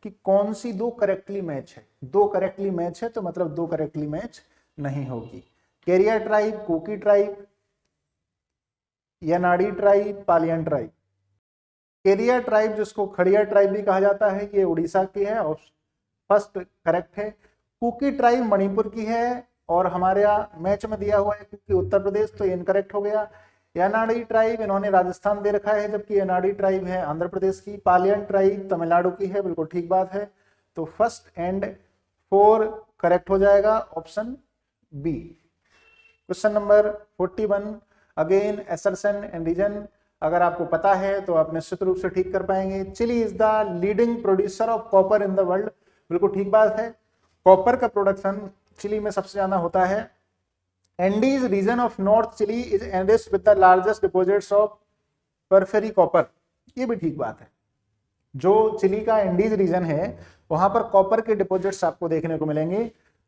कि कौन सी 2 करेक्टली मैच है। 2 करेक्टली मैच है तो मतलब 2 करेक्टली मैच नहीं होगी। केरिया ट्राइब, कुकी ट्राइब, यनाडी ट्राइब, पालियन ट्राइब। केरिया ट्राइब जिसको खड़िया ट्राइब भी कहा जाता है, ये उड़ीसा की है और फर्स्ट करेक्ट है। कुकी ट्राइब मणिपुर की है और हमारे यहाँ मैच में दिया हुआ है क्योंकि उत्तर प्रदेश, तो ये इनकरेक्ट हो गया। यनाडी ट्राइब इन्होंने राजस्थान दे रखा है जबकि यनाडी ट्राइब है आंध्र प्रदेश की। पालियन ट्राइब तमिलनाडु की है, बिल्कुल ठीक बात है। तो फर्स्ट एंड 4 करेक्ट हो जाएगा option B. Question number 41, again assertion and reason. अगर आपको पता है तो आप निश्चित रूप से ठीक कर पाएंगे। Chile is the leading producer of copper in the world, बिल्कुल ठीक बात है। कॉपर का प्रोडक्शन चिली में सबसे ज्यादा होता है। Andes region of north Chile is endowed with the largest deposits of porphyry copper, ये भी ठीक बात है। जो चिली का एंडीज रीजन है वहां पर कॉपर के डिपॉजिट्स आपको देखने को मिलेंगे।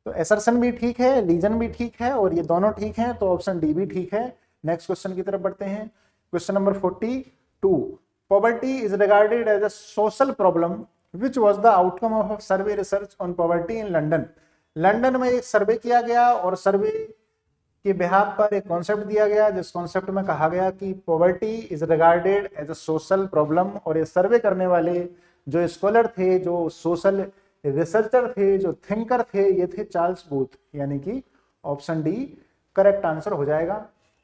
तो एसर्शन भी ठीक है, रीजन भी ठीक है और ये दोनों ठीक है, तो ऑप्शन डी भी ठीक है। नेक्स्ट क्वेश्चन की तरफ बढ़ते हैं। Question number 42, poverty is regarded as a social problem which was the outcome of survey research on poverty in London. London में एक सर्वे किया गया और सर्वे के बिहाफ पर एक कॉन्सेप्ट दिया गया जिस कॉन्सेप्ट में कहा गया कि poverty is regarded as a social problem. और ये सर्वे करने वाले जो स्कॉलर थे, जो सोशल रिसर्चर थे, जो थिंकर थे, ये थे चार्ल्स बूथ, यानी कि ऑप्शन डी करेक्ट आंसर हो जाएगा।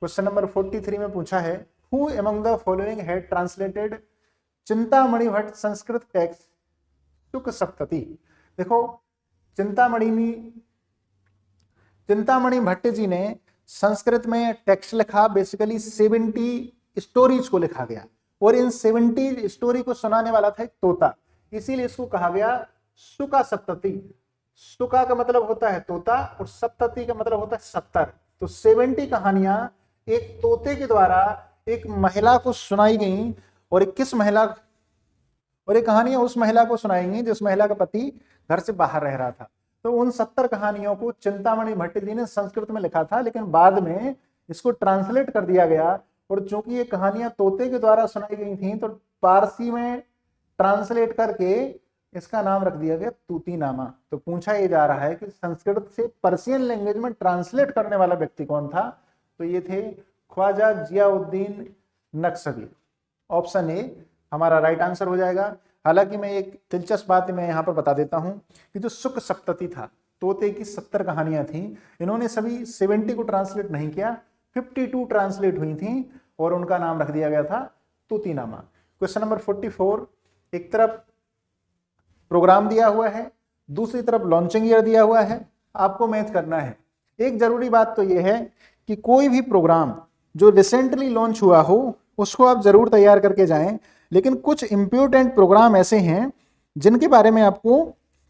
क्वेश्चन नंबर 43 में पूछा है, who among the following had translated Chintamani Bhatt Sanskrit text सुक सप्तति। देखो चिंतामणि भट्ट जी ने संस्कृत में टेक्स्ट लिखा, बेसिकली 70 स्टोरीज को लिखा गया और इन 70 स्टोरी को सुनाने वाला था एक तोता, इसीलिए इसको कहा गया सुका सप्तति। सुका का मतलब होता है तोता और सप्तति का मतलब होता है 70। तो 70 कहानियां एक तोते के द्वारा एक महिला को सुनाई गई और किस महिला, और एक कहानियां उस महिला को सुनाई गई जिस महिला का पति घर से बाहर रह रहा था। तो उन 70 कहानियों को चिंतामणि भट्ट जी ने संस्कृत में लिखा था, लेकिन बाद में इसको ट्रांसलेट कर दिया गया और चूंकि ये कहानियां तोते के द्वारा सुनाई गई थी तो पारसी में ट्रांसलेट करके इसका नाम रख दिया गया तूतीनामा। तो पूछा ये जा रहा है कि संस्कृत से पर्शियन लैंग्वेज में ट्रांसलेट करने वाला व्यक्ति कौन था, तो ये थे ख्वाजा जियाउद्दीन नक्शबी। ऑप्शन ए हमारा राइट आंसर हो जाएगा। हालांकि मैं एक दिलचस्प बात मैं यहाँ पर बता देता हूँ कि जो सुक सप्तति था, तोते की 70 कहानियां थी, इन्होंने सभी 70 को ट्रांसलेट नहीं किया, 52 ट्रांसलेट हुई थी और उनका नाम रख दिया गया था तूतीनामा। क्वेश्चन नंबर 44, एक तरफ प्रोग्राम दिया हुआ है, दूसरी तरफ लॉन्चिंग ईयर दिया हुआ है, आपको मैथ करना है। एक जरूरी बात तो यह है कि कोई भी प्रोग्राम जो रिसेंटली लॉन्च हुआ हो उसको आप जरूर तैयार करके जाएं, लेकिन कुछ इंपॉर्टेंट प्रोग्राम ऐसे हैं जिनके बारे में आपको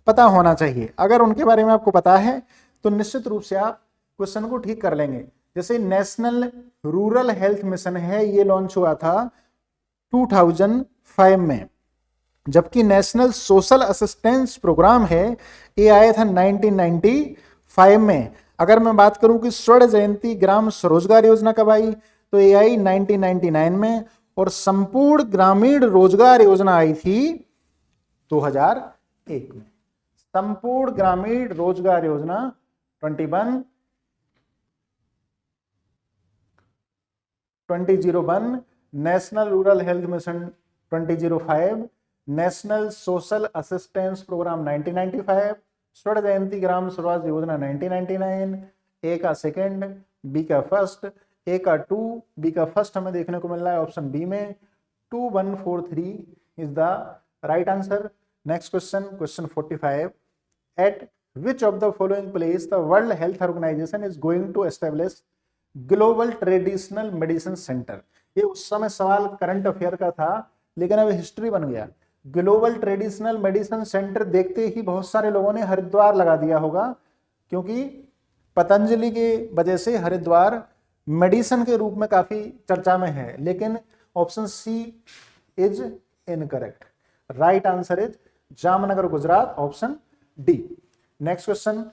पता होना चाहिए। अगर उनके बारे में आपको पता है तो निश्चित रूप से आप क्वेश्चन को ठीक कर लेंगे। जैसे नेशनल रूरल हेल्थ मिशन है, ये लॉन्च हुआ था 2005 में, जबकि नेशनल सोशल असिस्टेंस प्रोग्राम है ये आया था 1995 में। अगर मैं बात करूं कि स्वर्ण जयंती ग्राम स्वरोजगार योजना कब आई, तो ये आई 1999 में, और संपूर्ण ग्रामीण रोजगार योजना आई थी 2001 में। संपूर्ण ग्रामीण Rozgar Yojana 2001, national rural health mission 2005, national social assistance programme 1995, Swarna Jayanti Gram Swaraj Yojana 1999। A का सेकंड, बी का फर्स्ट, ए का 2, बी का फर्स्ट हमें देखने को मिल रहा है ऑप्शन बी में। 2143 is the right answer. Next question, question 45, at which of the following place the World Health Organisation is going to establish global traditional medicine centre. ये उस समय सवाल करंट अफेयर का था, लेकिन अब हिस्ट्री बन गया। ग्लोबल ट्रेडिशनल मेडिसिन सेंटर देखते ही बहुत सारे लोगों ने हरिद्वार लगा दिया होगा, क्योंकि पतंजलि के वजह से हरिद्वार मेडिसिन के रूप में काफी चर्चा में है, लेकिन option C is incorrect. Right answer is Jamnagar Gujarat, option D. Next question,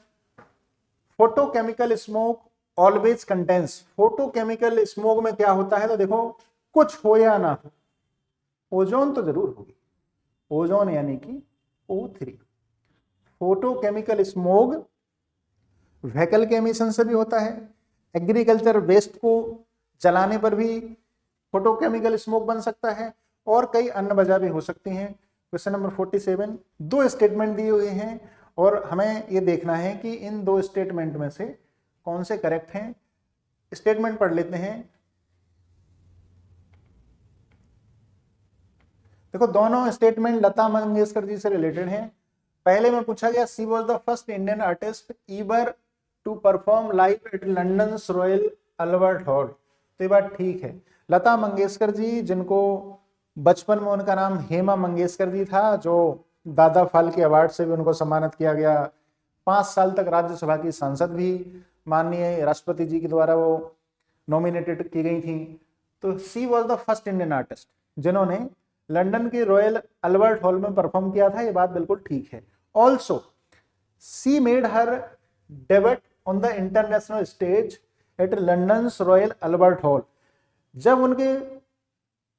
photochemical smoke always contains. Photochemical smoke में क्या होता है, तो देखो कुछ हो या ना हो, ओजोन तो जरूर होगी, ओजोन यानी कि O3। फोटोकेमिकल स्मोक व्हीकल के एमिशन से भी होता है, एग्रीकल्चर वेस्ट को जलाने पर भी फोटोकेमिकल स्मोक बन सकता है, और कई अन्य वजह भी हो सकती हैं। क्वेश्चन नंबर 47, दो स्टेटमेंट दिए हुए हैं और हमें ये देखना है कि इन दो स्टेटमेंट में से कौन से करेक्ट हैं। स्टेटमेंट पढ़ लेते हैं। देखो दोनों स्टेटमेंट लता मंगेशकर जी से रिलेटेड हैं। पहले में पूछा गया, she was the first Indian artist ever to perform live at London Royal Albert Hall. तो ये बात ठीक है। लता मंगेशकर जी, जिनको बचपन में उनका नाम हेमा मंगेशकर जी था, जो दादा फाल्के अवार्ड से भी उनको सम्मानित किया गया, 5 साल तक राज्यसभा की सांसद भी माननीय राष्ट्रपति जी के द्वारा वो नॉमिनेटेड की गई थी। तो she was the first Indian artist जिन्होंने लंदन के रॉयल अल्बर्ट हॉल में परफॉर्म किया था, ये बात बिल्कुल ठीक है। Also she made her debut on the international stage at London Royal Albert Hall. जब उनके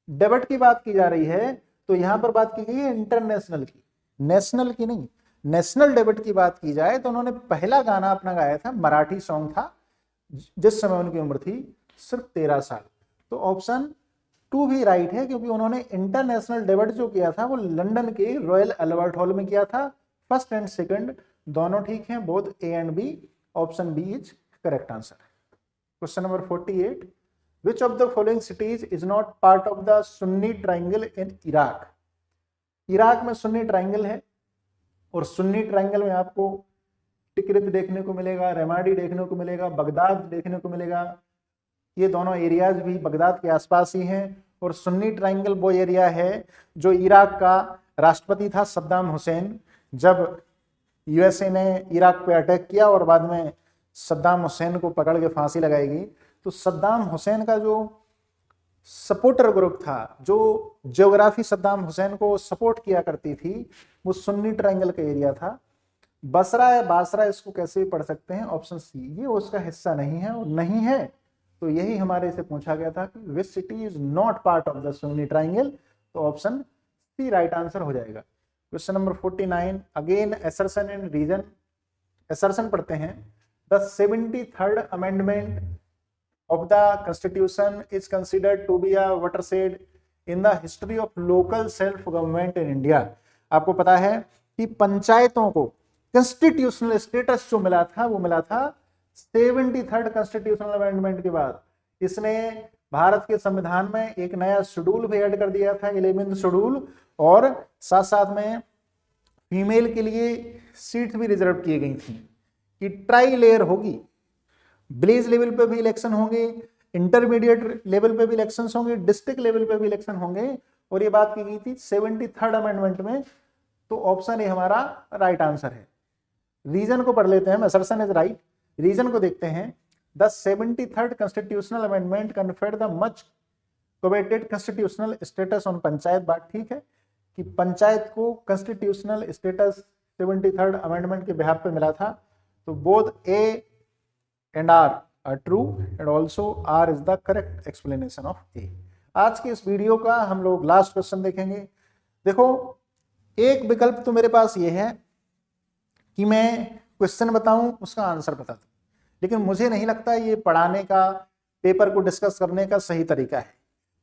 डेब्यूट की बात की जा रही है तो यहां पर बात की गई है इंटरनेशनल की, नेशनल की नहीं। नेशनल डेब्यूट की बात की जाए तो उन्होंने पहला गाना अपना गाया था, मराठी सॉन्ग था, जिस समय उनकी उम्र थी सिर्फ 13 साल। तो ऑप्शन 2 भी राइट है, क्योंकि उन्होंने इंटरनेशनल डेब्यूट जो किया था वो लंदन के रॉयल अल्बर्ट हॉल में किया था। फर्स्ट एंड सेकंड दोनों ठीक हैं, both A and B. Option B is correct answer. Question number 48, which of the following cities is not part of the Sunni triangle in Iraq. Iraq में Sunni triangle है, और Sunni triangle में आपको टिकरित देखने को मिलेगा, रेमाडी देखने को मिलेगा, बगदाद देखने को मिलेगा। ये दोनों एरियाज भी बगदाद के आसपास ही हैं। और सुन्नी ट्राइंगल वो एरिया है जो इराक का राष्ट्रपति था सद्दाम हुसैन, जब यूएसए ने इराक पे अटैक किया और बाद में सद्दाम हुसैन को पकड़ के फांसी लगाई गई, तो सद्दाम हुसैन का जो सपोर्टर ग्रुप था, जो ज्योग्राफी सद्दाम हुसैन को सपोर्ट किया करती थी, वो सुन्नी ट्राइंगल का एरिया था। बसरा या बासरा इसको कैसे भी पढ़ सकते हैं, ऑप्शन सी, ये उसका हिस्सा नहीं है। और नहीं है तो यही हमारे से पूछा गया था कि which city is not part of the Sunni triangle, तो ऑप्शन सी राइट आंसर हो जाएगा। Question number 49, again assertion and reason. Assertion पढ़ते हैं, the 73rd amendment of the constitution is considered to be a watershed in the history of local self government in India। आपको पता है कि पंचायतों को कंस्टिट्यूशनल स्टेटस जो मिला था वो मिला था 73rd कॉन्स्टिट्यूशनल अमेंडमेंट के बाद। इसने भारत के संविधान में एक नया शेड्यूल भी ऐड कर दिया था, 11th शेड्यूल, और साथ साथ में फीमेल के लिए सीट भी रिजर्व की गई थी कि ट्राई लेयर होगी, विलेज लेवल पे भी इलेक्शन होंगे, इंटरमीडिएट लेवल पे भी इलेक्शन होंगे, डिस्ट्रिक्ट लेवल पे भी इलेक्शन होंगे, और ये बात की गई थी 73rd अमेंडमेंट में। तो ऑप्शन ए हमारा राइट आंसर है। रीजन को पढ़ लेते हैं, असर्शन इज राइट। रीजन को देखते हैं, the 73rd constitutional amendment conferred the much coveted constitutional status on panchayat. बात ठीक है कि पंचायत को कॉन्स्टिट्यूशनल स्टेटस 73rd अमेंडमेंट के बिहाफ पे मिला था। तो both A and R are true and also R is the correct explanation of A. आज के इस वीडियो का हम लोग लास्ट क्वेश्चन देखेंगे। देखो, एक विकल्प तो मेरे पास ये है कि मैं क्वेश्चन बताऊं, उसका आंसर बता दूं, लेकिन मुझे नहीं लगता ये पढ़ाने का, पेपर को डिस्कस करने का सही तरीका है।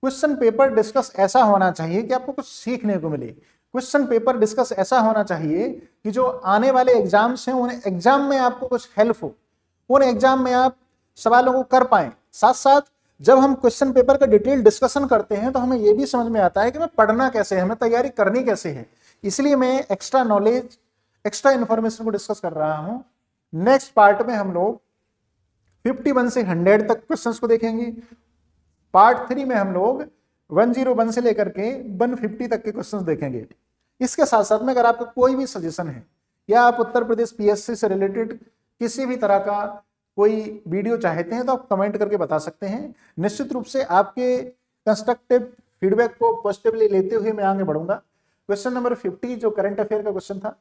क्वेश्चन पेपर डिस्कस ऐसा होना चाहिए कि आपको कुछ सीखने को मिले। क्वेश्चन पेपर डिस्कस ऐसा होना चाहिए कि जो आने वाले एग्जाम्स हैं, उन एग्जाम में आपको कुछ हेल्प हो, उन एग्जाम में आप सवालों को कर पाएं। साथ साथ जब हम क्वेश्चन पेपर का डिटेल डिस्कशन करते हैं तो हमें यह भी समझ में आता है कि हमें पढ़ना कैसे है, हमें तैयारी करनी कैसे है। इसलिए मैं एक्स्ट्रा नॉलेज, एक्स्ट्रा इंफॉर्मेशन को डिस्कस कर रहा हूं। नेक्स्ट पार्ट में हम लोग 51 से 100 तक क्वेश्चंस को देखेंगे। पार्ट 3 में हम लोग 101 से लेकर के 150 तक के क्वेश्चंस देखेंगे। इसके साथ साथ में अगर आपका कोई भी सजेशन है या आप उत्तर प्रदेश पीएससी से रिलेटेड किसी भी तरह का कोई वीडियो चाहते हैं तो आप कमेंट करके बता सकते हैं। निश्चित रूप से आपके कंस्ट्रक्टिव फीडबैक को पॉजिटिवली लेते हुए मैं आगे बढ़ूंगा। क्वेश्चन नंबर 50 जो करंट अफेयर का क्वेश्चन था,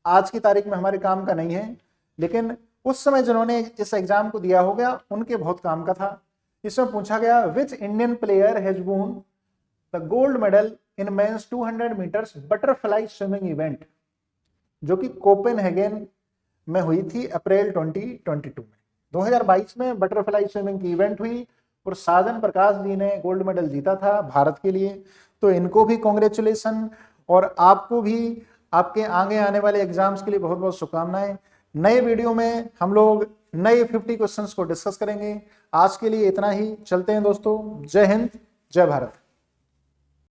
आज की तारीख में हमारे काम का नहीं है, लेकिन उस समय जिन्होंने इस एग्जाम को दिया होगा उनके बहुत काम का था। इसमें पूछा गया, which Indian player has won the gold medal in men's 200 metres butterfly swimming event, जो कि कोपेनहेगन में हुई थी अप्रैल 2022 में। 2022 में बटरफ्लाई स्विमिंग की इवेंट हुई और साजन प्रकाश जी ने गोल्ड मेडल जीता था भारत के लिए। तो इनको भी कॉन्ग्रेचुलेशन, और आपको भी आपके आगे आने वाले एग्जाम्स के लिए बहुत बहुत शुभकामनाएं। नए वीडियो में हम लोग नए 50 क्वेश्चंस को डिस्कस करेंगे। आज के लिए इतना ही, चलते हैं दोस्तों। जय हिंद, जय भारत।